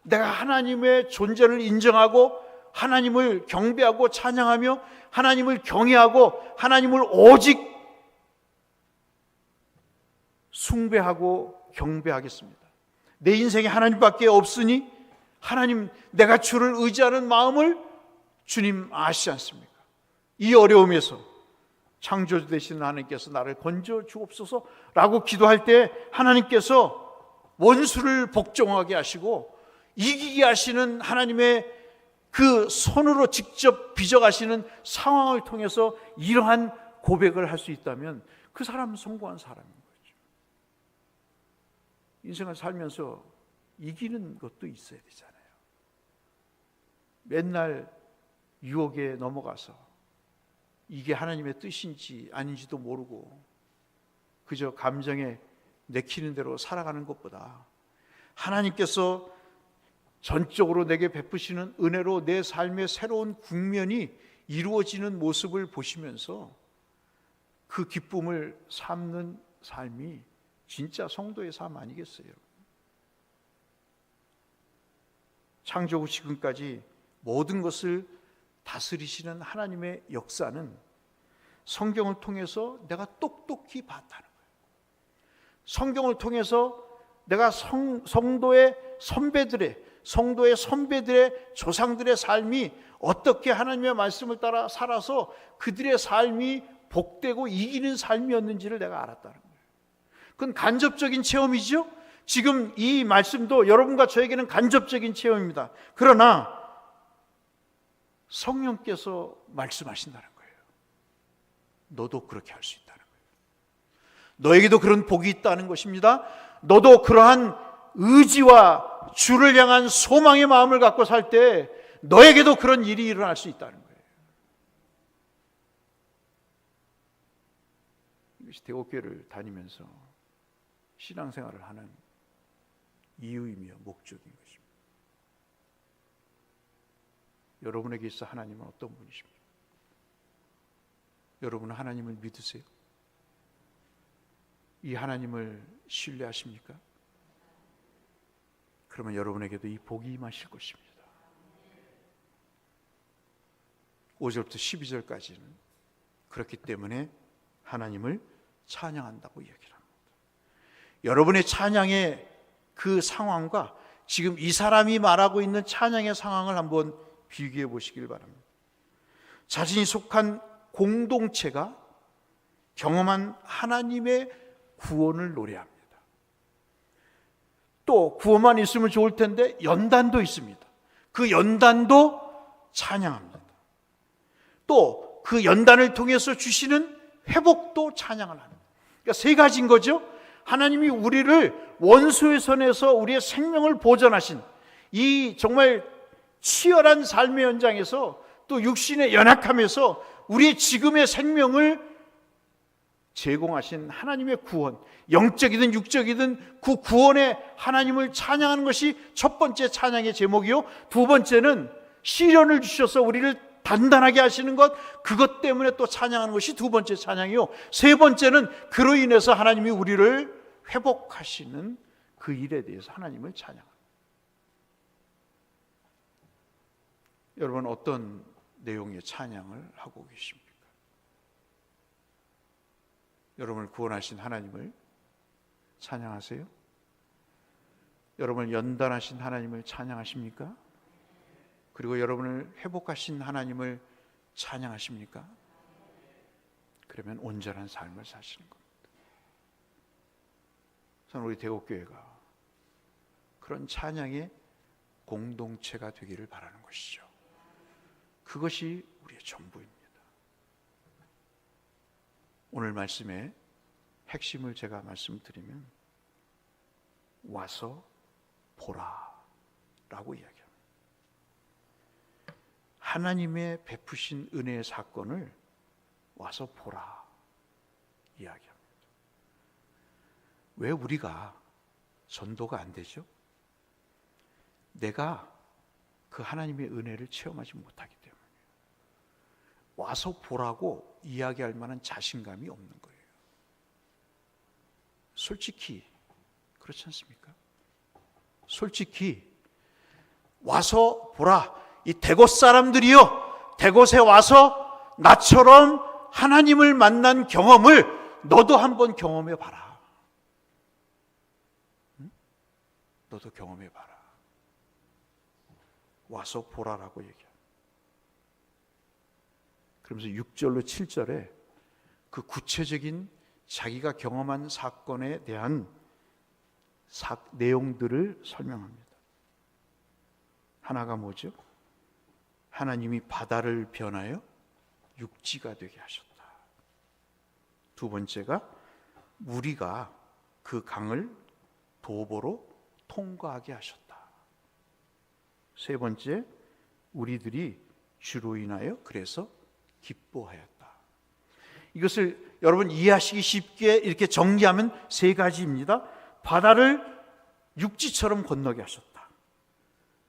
내가 하나님의 존재를 인정하고 하나님을 경배하고 찬양하며 하나님을 경외하고 하나님을 오직 숭배하고 경배하겠습니다. 내 인생에 하나님밖에 없으니 하나님, 내가 주를 의지하는 마음을 주님 아시지 않습니까? 이 어려움에서 창조주 되시는 하나님께서 나를 건져 주옵소서라고 기도할 때 하나님께서 원수를 복종하게 하시고 이기게 하시는 하나님의 그 손으로 직접 빚어가시는 상황을 통해서 이러한 고백을 할 수 있다면 그 사람은 성공한 사람인 거죠. 인생을 살면서 이기는 것도 있어야 되잖아요. 맨날 유혹에 넘어가서 이게 하나님의 뜻인지 아닌지도 모르고 그저 감정에 내키는 대로 살아가는 것보다 하나님께서 전적으로 내게 베푸시는 은혜로 내 삶의 새로운 국면이 이루어지는 모습을 보시면서 그 기쁨을 삼는 삶이 진짜 성도의 삶 아니겠어요? 창조 후 지금까지 모든 것을 다스리시는 하나님의 역사는 성경을 통해서 내가 똑똑히 봤다는 거예요. 성경을 통해서 내가 성도의 선배들의 조상들의 삶이 어떻게 하나님의 말씀을 따라 살아서 그들의 삶이 복되고 이기는 삶이었는지를 내가 알았다는 거예요. 그건 간접적인 체험이죠. 지금 이 말씀도 여러분과 저에게는 간접적인 체험입니다. 그러나 성령께서 말씀하신다는 거예요. 너도 그렇게 할 수 있다는 거예요. 너에게도 그런 복이 있다는 것입니다. 너도 그러한 의지와 주를 향한 소망의 마음을 갖고 살 때 너에게도 그런 일이 일어날 수 있다는 거예요. 이것이 대옥교회를 다니면서 신앙생활을 하는 이유이며 목적인 것입니다. 여러분에게 있어 하나님은 어떤 분이십니까? 여러분은 하나님을 믿으세요? 이 하나님을 신뢰하십니까? 그러면 여러분에게도 이 복이 임하실 것입니다. 5절부터 12절까지는 그렇기 때문에 하나님을 찬양한다고 이야기를 합니다. 여러분의 찬양의 그 상황과 지금 이 사람이 말하고 있는 찬양의 상황을 한번 비교해 보시길 바랍니다. 자신이 속한 공동체가 경험한 하나님의 구원을 노래합니다. 또 구원만 있으면 좋을 텐데 연단도 있습니다. 그 연단도 찬양합니다. 또 그 연단을 통해서 주시는 회복도 찬양을 합니다. 그러니까 세 가지인 거죠. 하나님이 우리를 원수의 손에서 우리의 생명을 보존하신 이 정말 치열한 삶의 현장에서 또 육신의 연약함에서 우리의 지금의 생명을 제공하신 하나님의 구원, 영적이든 육적이든 그 구원의 하나님을 찬양하는 것이 첫 번째 찬양의 제목이요. 두 번째는 시련을 주셔서 우리를 단단하게 하시는 것, 그것 때문에 또 찬양하는 것이 두 번째 찬양이요. 세 번째는 그로 인해서 하나님이 우리를 회복하시는 그 일에 대해서 하나님을 찬양합니다. 여러분 어떤 내용의 찬양을 하고 계십니까? 여러분을 구원하신 하나님을 찬양하세요? 여러분을 연단하신 하나님을 찬양하십니까? 그리고 여러분을 회복하신 하나님을 찬양하십니까? 그러면 온전한 삶을 사시는 겁니다. 저는 우리 대곡교회가 그런 찬양의 공동체가 되기를 바라는 것이죠. 그것이 우리의 전부입니다. 오늘 말씀의 핵심을 제가 말씀드리면 와서 보라 라고 이야기합니다. 하나님의 베푸신 은혜의 사건을 와서 보라 이야기합니다. 왜 우리가 전도가 안 되죠? 내가 그 하나님의 은혜를 체험하지 못하기 때문에 와서 보라고 이야기할 만한 자신감이 없는 거예요. 솔직히 그렇지 않습니까? 솔직히 와서 보라. 이 대곳 사람들이요, 대곳에 와서 나처럼 하나님을 만난 경험을 너도 한번 경험해 봐라. 응? 너도 경험해 봐라. 와서 보라라고 얘기합니다. 그러면서 6절로 7절에 그 구체적인 자기가 경험한 사건에 대한 내용들을 설명합니다. 하나가 뭐죠? 하나님이 바다를 변하여 육지가 되게 하셨다. 두 번째가 무리가 그 강을 도보로 통과하게 하셨다. 세 번째, 우리들이 주로 인하여 그래서 기뻐하였다. 이것을 여러분 이해하시기 쉽게 이렇게 정리하면 세 가지입니다. 바다를 육지처럼 건너게 하셨다.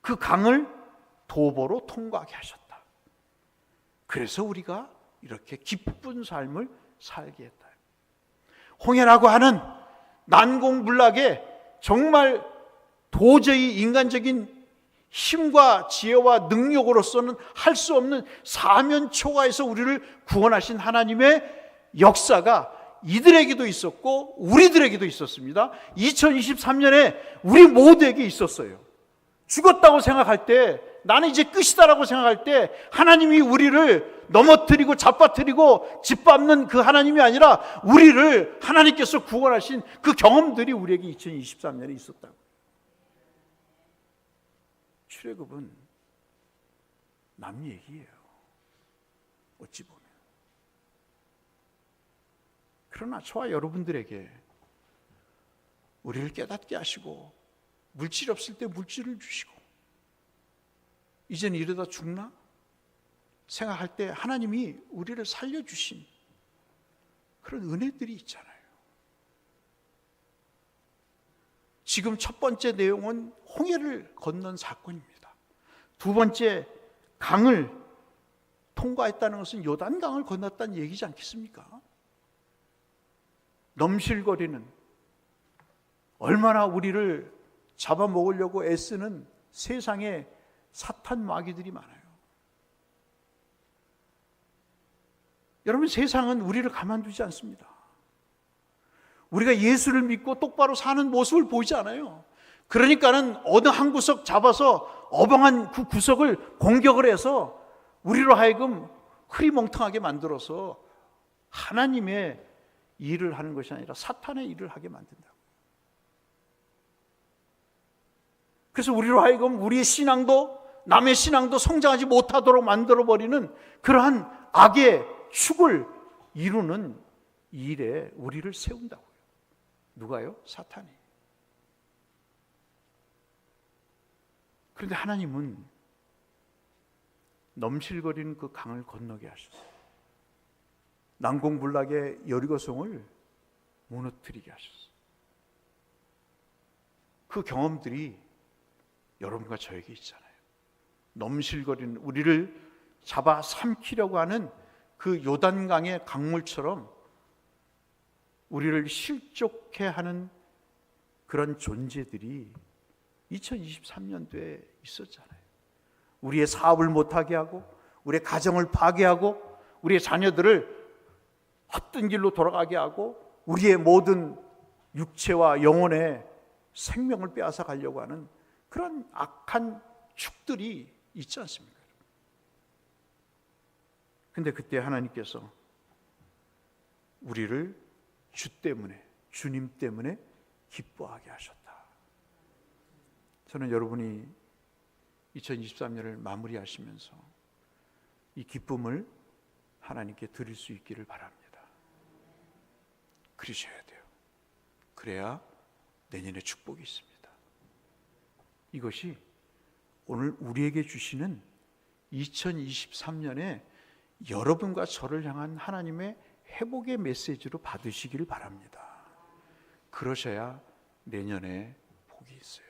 그 강을 도보로 통과하게 하셨다. 그래서 우리가 이렇게 기쁜 삶을 살게 했다. 홍해라고 하는 난공불락에 정말 도저히 인간적인 힘과 지혜와 능력으로서는 할 수 없는 사면 초과해서 우리를 구원하신 하나님의 역사가 이들에게도 있었고 우리들에게도 있었습니다. 2023년에 우리 모두에게 있었어요. 죽었다고 생각할 때, 나는 이제 끝이다라고 생각할 때 하나님이 우리를 넘어뜨리고 잡아뜨리고 짓밟는 그 하나님이 아니라 우리를 하나님께서 구원하신 그 경험들이 우리에게 2023년에 있었다고. 출애굽은 남 얘기예요. 어찌 보면. 그러나 저와 여러분들에게 우리를 깨닫게 하시고 물질이 없을 때 물질을 주시고 이제는 이러다 죽나? 생각할 때 하나님이 우리를 살려주신 그런 은혜들이 있잖아요. 지금 첫 번째 내용은 홍해를 건넌 사건입니다. 두 번째, 강을 통과했다는 것은 요단강을 건넜다는 얘기지 않겠습니까? 넘실거리는, 얼마나 우리를 잡아먹으려고 애쓰는 세상에 사탄 마귀들이 많아요. 여러분, 세상은 우리를 가만두지 않습니다. 우리가 예수를 믿고 똑바로 사는 모습을 보이지 않아요. 그러니까는 어느 한 구석 잡아서 어벙한 그 구석을 공격을 해서 우리로 하여금 흐리멍텅하게 만들어서 하나님의 일을 하는 것이 아니라 사탄의 일을 하게 만든다. 그래서 우리로 하여금 우리의 신앙도 남의 신앙도 성장하지 못하도록 만들어버리는 그러한 악의 축을 이루는 일에 우리를 세운다고요. 누가요? 사탄이. 그런데 하나님은 넘실거리는 그 강을 건너게 하셨어요. 난공불락의 여리고성을 무너뜨리게 하셨어요. 그 경험들이 여러분과 저에게 있잖아요. 넘실거리는, 우리를 잡아 삼키려고 하는 그 요단강의 강물처럼 우리를 실족해 하는 그런 존재들이 2023년도에 있었잖아요. 우리의 사업을 못하게 하고, 우리의 가정을 파괴하고, 우리의 자녀들을 헛된 길로 돌아가게 하고, 우리의 모든 육체와 영혼의 생명을 빼앗아 가려고 하는 그런 악한 축들이 있지 않습니까? 근데 그때 하나님께서 우리를 주 때문에, 주님 때문에 기뻐하게 하셨다. 저는 여러분이 2023년을 마무리하시면서 이 기쁨을 하나님께 드릴 수 있기를 바랍니다. 그러셔야 돼요. 그래야 내년에 축복이 있습니다. 이것이 오늘 우리에게 주시는 2023년에 여러분과 저를 향한 하나님의 회복의 메시지로 받으시기를 바랍니다. 그러셔야 내년에 복이 있어요.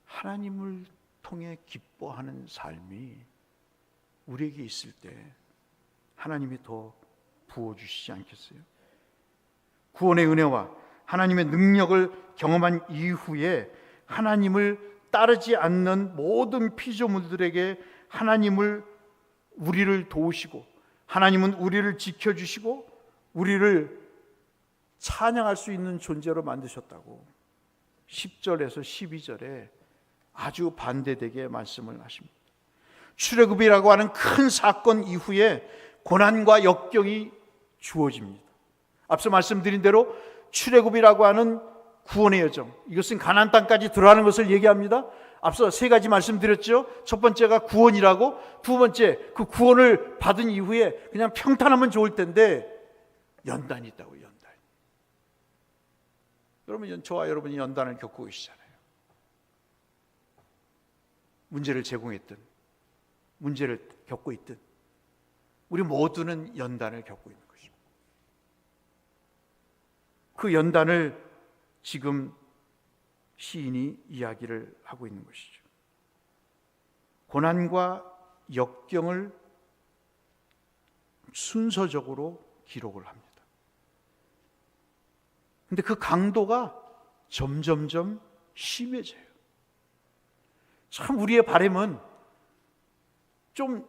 하나님을 통해 기뻐하는 삶이 우리에게 있을 때 하나님이 더 부어주시지 않겠어요? 구원의 은혜와 하나님의 능력을 경험한 이후에 하나님을 따르지 않는 모든 피조물들에게 우리를 도우시고 하나님은 우리를 지켜주시고 우리를 찬양할 수 있는 존재로 만드셨다고 10절에서 12절에 아주 반대되게 말씀을 하십니다. 출애굽이라고 하는 큰 사건 이후에 고난과 역경이 주어집니다. 앞서 말씀드린 대로 출애굽이라고 하는 구원의 여정, 이것은 가나안 땅까지 들어가는 것을 얘기합니다. 앞서 세 가지 말씀드렸죠. 첫 번째가 구원이라고, 두 번째 그 구원을 받은 이후에 그냥 평탄하면 좋을 텐데 연단이 있다고. 연단. 여러분, 저와 여러분이 연단을 겪고 계시잖아요. 문제를 제공했든 문제를 겪고 있든 우리 모두는 연단을 겪고 있는 것입니다. 그 연단을 지금 시인이 이야기를 하고 있는 것이죠. 고난과 역경을 순서적으로 기록을 합니다. 근데 그 강도가 점점점 심해져요. 참 우리의 바람은 좀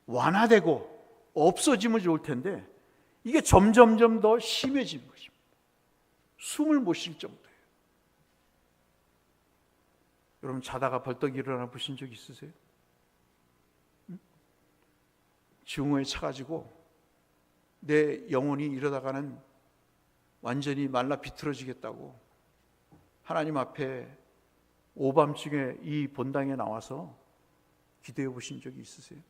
완화되고 없어지면 좋을 텐데 이게 점점점 더 심해지는 것입니다. 숨을 못 쉴 정도예요. 여러분, 자다가 벌떡 일어나 보신 적 있으세요? 증오에 차가지고 내 영혼이 이러다가는 완전히 말라 비틀어지겠다고 하나님 앞에 오밤중에 이 본당에 나와서 기도해 보신 적이 있으세요?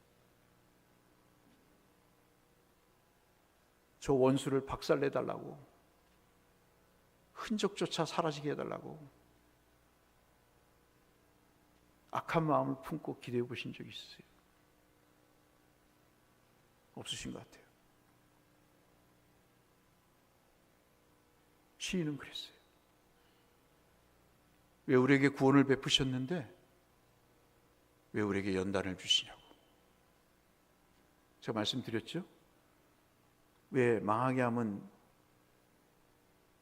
저 원수를 박살내달라고, 흔적조차 사라지게 해달라고 악한 마음을 품고 기도해 보신 적이 있으세요? 없으신 것 같아요. 시인은 그랬어요. 왜 우리에게 구원을 베푸셨는데 왜 우리에게 연단을 주시냐고. 제가 말씀드렸죠? 왜 망하게 하면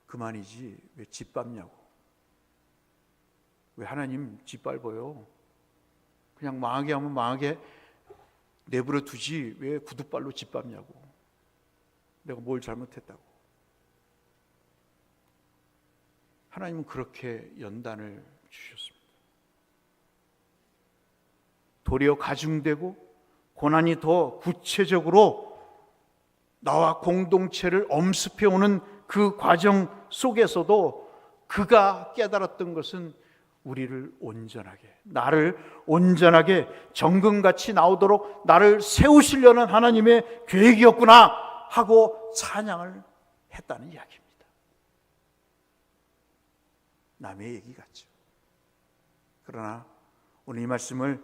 그만이지 왜 짓밟냐고. 왜 하나님 짓밟아요? 그냥 망하게 하면 망하게 내버려 두지 왜 구두발로 짓밟냐고. 내가 뭘 잘못했다고. 하나님은 그렇게 연단을 주셨습니다. 도리어 가중되고 고난이 더 구체적으로 나와 공동체를 엄습해오는 그 과정 속에서도 그가 깨달았던 것은 우리를 온전하게, 나를 온전하게 정금같이 나오도록 나를 세우시려는 하나님의 계획이었구나 하고 찬양을 했다는 이야기입니다. 남의 얘기 같죠. 그러나 오늘 이 말씀을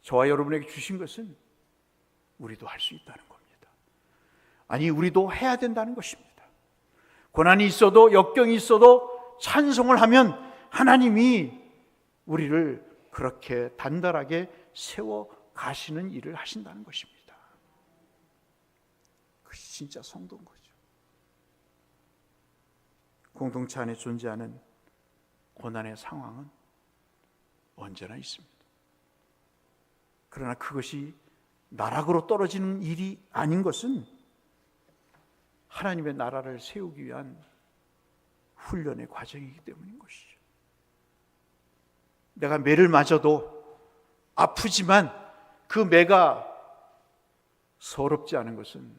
저와 여러분에게 주신 것은 우리도 할 수 있다는 겁니다. 아니, 우리도 해야 된다는 것입니다. 고난이 있어도 역경이 있어도 찬송을 하면 하나님이 우리를 그렇게 단단하게 세워 가시는 일을 하신다는 것입니다. 그것이 진짜 성도인 거죠. 공동체 안에 존재하는 고난의 상황은 언제나 있습니다. 그러나 그것이 나락으로 떨어지는 일이 아닌 것은 하나님의 나라를 세우기 위한 훈련의 과정이기 때문인 것이죠. 내가 매를 맞아도 아프지만 그 매가 서럽지 않은 것은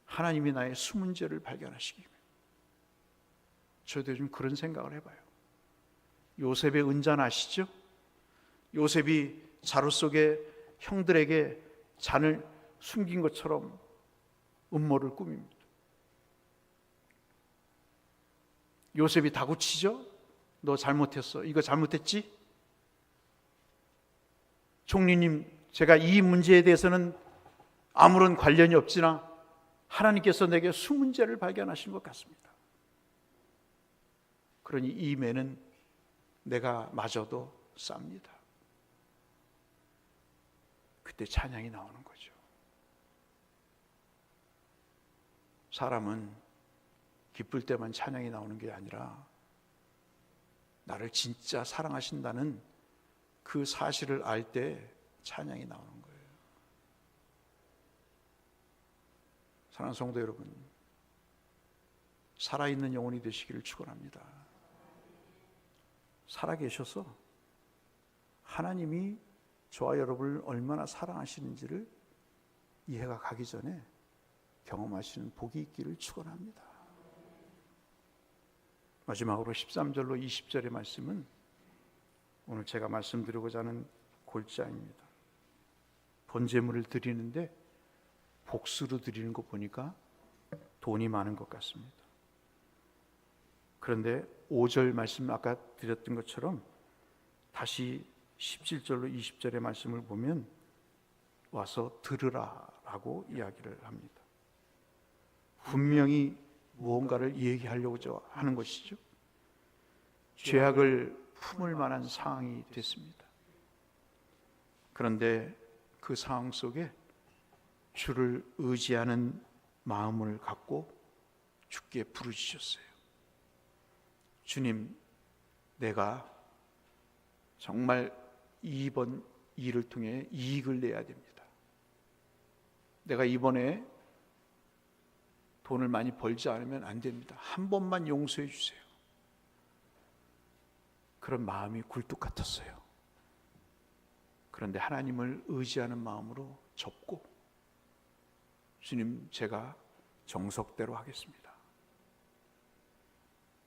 하나님이 나의 숨은 죄를 발견하시기 위해. 저도 요즘 그런 생각을 해봐요. 요셉의 은잔 아시죠? 요셉이 자루 속에 형들에게 잔을 숨긴 것처럼 음모를 꾸밉니다. 요셉이 다구치죠? 너 잘못했어. 이거 잘못했지? 총리님, 제가 이 문제에 대해서는 아무런 관련이 없지나 하나님께서 내게 숨은 죄를 발견하신 것 같습니다. 그러니 이 매는 내가 마저도 쌉니다. 그때 찬양이 나오는 거죠. 사람은 기쁠 때만 찬양이 나오는 게 아니라 나를 진짜 사랑하신다는 그 사실을 알 때 찬양이 나오는 거예요. 사랑하는 성도 여러분, 살아있는 영혼이 되시기를 축원합니다. 살아계셔서 하나님이 저와 여러분을 얼마나 사랑하시는지를 이해가 가기 전에 경험하시는 복이 있기를 축원합니다. 마지막으로 13절로 20절의 말씀은 오늘 제가 말씀드리고자 하는 골자입니다. 번제물을 드리는데 복수로 드리는 거 보니까 돈이 많은 것 같습니다. 그런데 5절 말씀 아까 드렸던 것처럼 다시 17절로 20절의 말씀을 보면 와서 들으라라고 이야기를 합니다. 분명히 무언가를 얘기하려고 하는 것이죠. 죄악을 품을 만한 상황이 됐습니다. 그런데 그 상황 속에 주를 의지하는 마음을 갖고 주께 부르짖었어요. 주님, 내가 정말 이번 일을 통해 이익을 내야 됩니다. 내가 이번에 돈을 많이 벌지 않으면 안 됩니다. 한 번만 용서해 주세요. 그런 마음이 굴뚝 같았어요. 그런데 하나님을 의지하는 마음으로 접고 주님, 제가 정석대로 하겠습니다.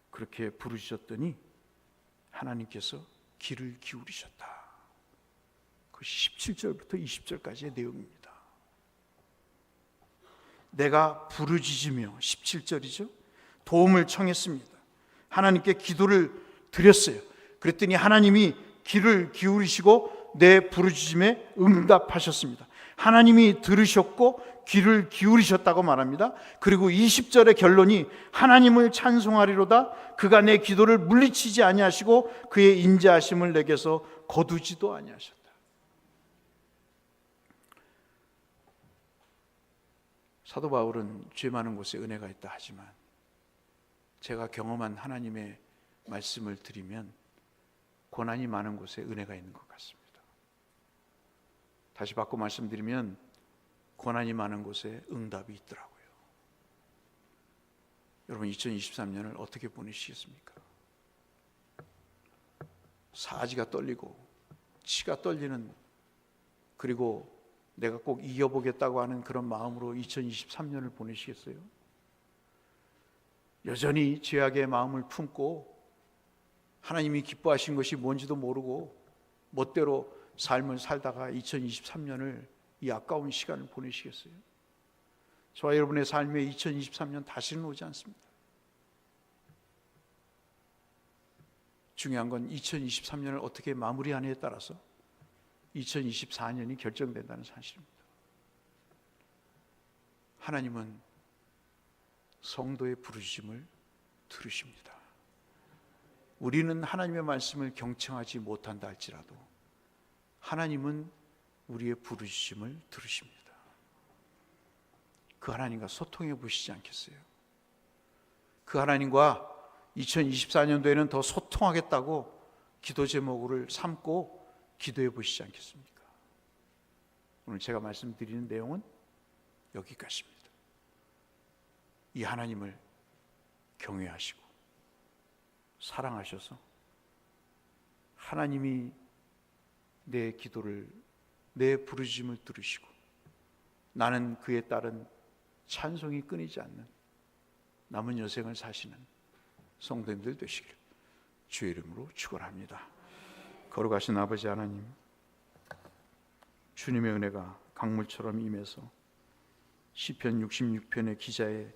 그렇게 부르셨더니 하나님께서 귀를 기울이셨다. 그 17절부터 20절까지의 내용입니다. 내가 부르짖으며 17절이죠. 도움을 청했습니다. 하나님께 기도를 드렸어요. 그랬더니 하나님이 귀를 기울이시고 내 부르짖음에 응답하셨습니다. 하나님이 들으셨고 귀를 기울이셨다고 말합니다. 그리고 20절의 결론이 하나님을 찬송하리로다. 그가 내 기도를 물리치지 아니하시고 그의 인자하심을 내게서 거두지도 아니하셨다. 사도 바울은 죄 많은 곳에 은혜가 있다 하지만 제가 경험한 하나님의 말씀을 드리면 고난이 많은 곳에 은혜가 있는 것 같습니다. 다시 바꿔 말씀드리면 고난이 많은 곳에 응답이 있더라고요. 여러분 2023년을 어떻게 보내시겠습니까? 사지가 떨리고 치가 떨리는, 그리고 내가 꼭 이겨보겠다고 하는 그런 마음으로 2023년을 보내시겠어요? 여전히 죄악의 마음을 품고 하나님이 기뻐하신 것이 뭔지도 모르고 멋대로 삶을 살다가 2023년을 이 아까운 시간을 보내시겠어요? 저와 여러분의 삶에 2023년 다시는 오지 않습니다. 중요한 건 2023년을 어떻게 마무리하느냐에 따라서 2024년이 결정된다는 사실입니다. 하나님은 성도의 부르심을 들으십니다. 우리는 하나님의 말씀을 경청하지 못한다 할지라도 하나님은 우리의 부르심을 들으십니다. 그 하나님과 소통해 보시지 않겠어요? 그 하나님과 2024년도에는 더 소통하겠다고 기도 제목을 삼고 기도해 보시지 않겠습니까? 오늘 제가 말씀드리는 내용은 여기까지입니다. 이 하나님을 경외하시고 사랑하셔서 하나님이 내 기도를, 내 부르짖음을 들으시고 나는 그에 따른 찬송이 끊이지 않는 남은 여생을 사시는 성도님들 되시길 주의 이름으로 축원합니다. 거룩하신 아버지 하나님, 주님의 은혜가 강물처럼 임해서 시편 66편의 기자의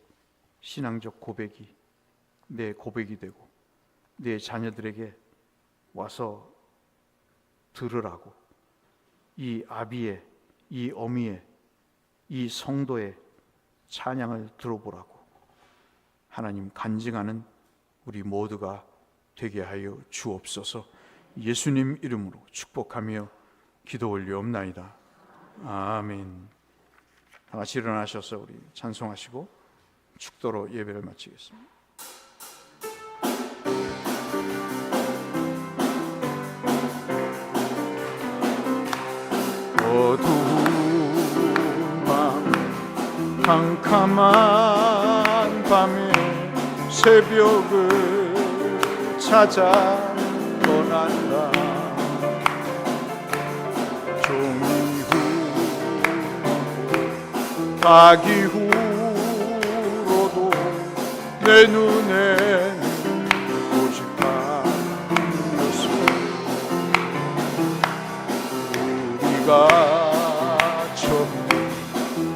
신앙적 고백이 내 고백이 되고 내 자녀들에게 와서 들으라고, 이 아비의, 이 어미의, 이 성도의 찬양을 들어보라고 하나님 간증하는 우리 모두가 되게 하여 주옵소서. 예수님 이름으로 축복하며 기도 올리옵나이다. 아멘. 다 같이 일어나셔서 우리 찬송하시고 축도로 예배를 마치겠습니다.
어두운 밤, 캄캄한 밤에 새벽을 찾아 떠난다. 종이 후고 닭이 후로도 내 눈엔 오직 하늘이었어. 우리가 처음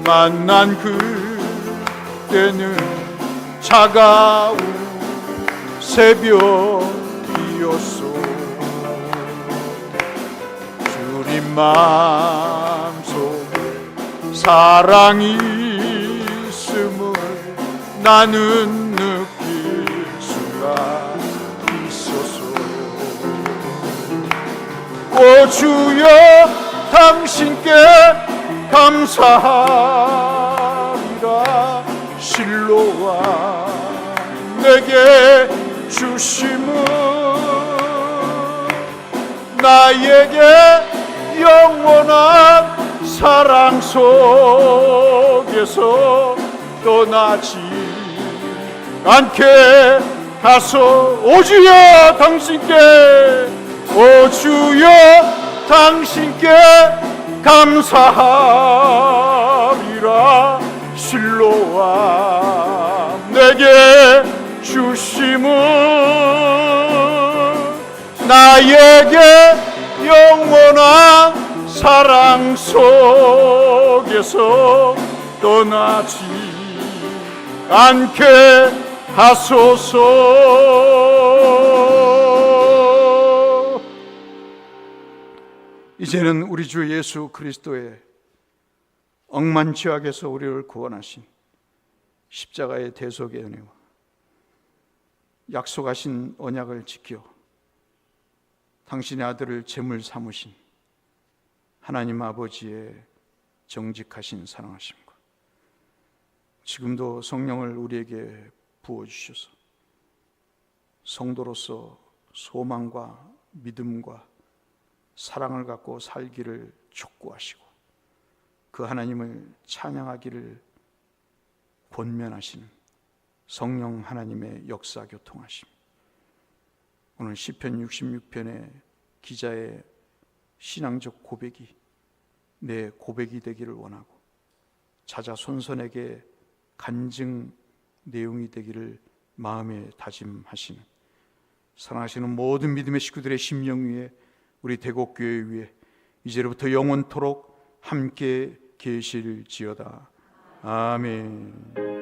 만난 그때는 차가운 새벽이었소. 주님 마음속에 사랑이 있음을 나는 느낄 수가 있었소. 오 주여, 당신께 감사하리라. 실로와 내게 주심은 나에게 영원한 사랑 속에서 떠나지 않게 하소. 오 주여, 당신께, 오 주여, 당신께 감사하리라. 실로와 내게 주심은 나에게 영원한 사랑 속에서 떠나지 않게 하소서.
이제는 우리 주 예수 그리스도의 억만 죄악에서 우리를 구원하신 십자가의 대속의 은혜와 약속하신 언약을 지켜 당신의 아들을 제물 삼으신 하나님 아버지의 정직하신 사랑하심과 지금도 성령을 우리에게 부어주셔서 성도로서 소망과 믿음과 사랑을 갖고 살기를 촉구하시고 그 하나님을 찬양하기를 권면하시는 성령 하나님의 역사 교통하심, 오늘 시편 66편의 기자의 신앙적 고백이 내 고백이 되기를 원하고 자자손손에게 간증 내용이 되기를 마음에 다짐하시는 사랑하시는 모든 믿음의 식구들의 심령 위에, 우리 대곡교회 위에 이제로부터 영원토록 함께 계실지어다. 아멘.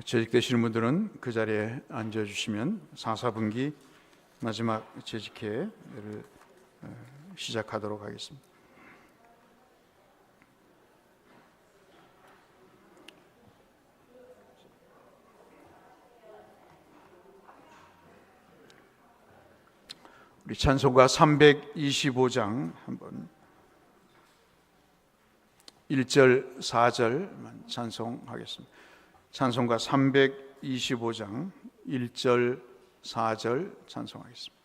재직되시는 분들은 그 자리에 앉아주시면 4, 4분기 마지막 재직회를 시작하도록 하겠습니다. 우리 찬송가 325장 한번 1절 4절만 찬송하겠습니다. 찬송가 325장 1절 4절 찬송하겠습니다.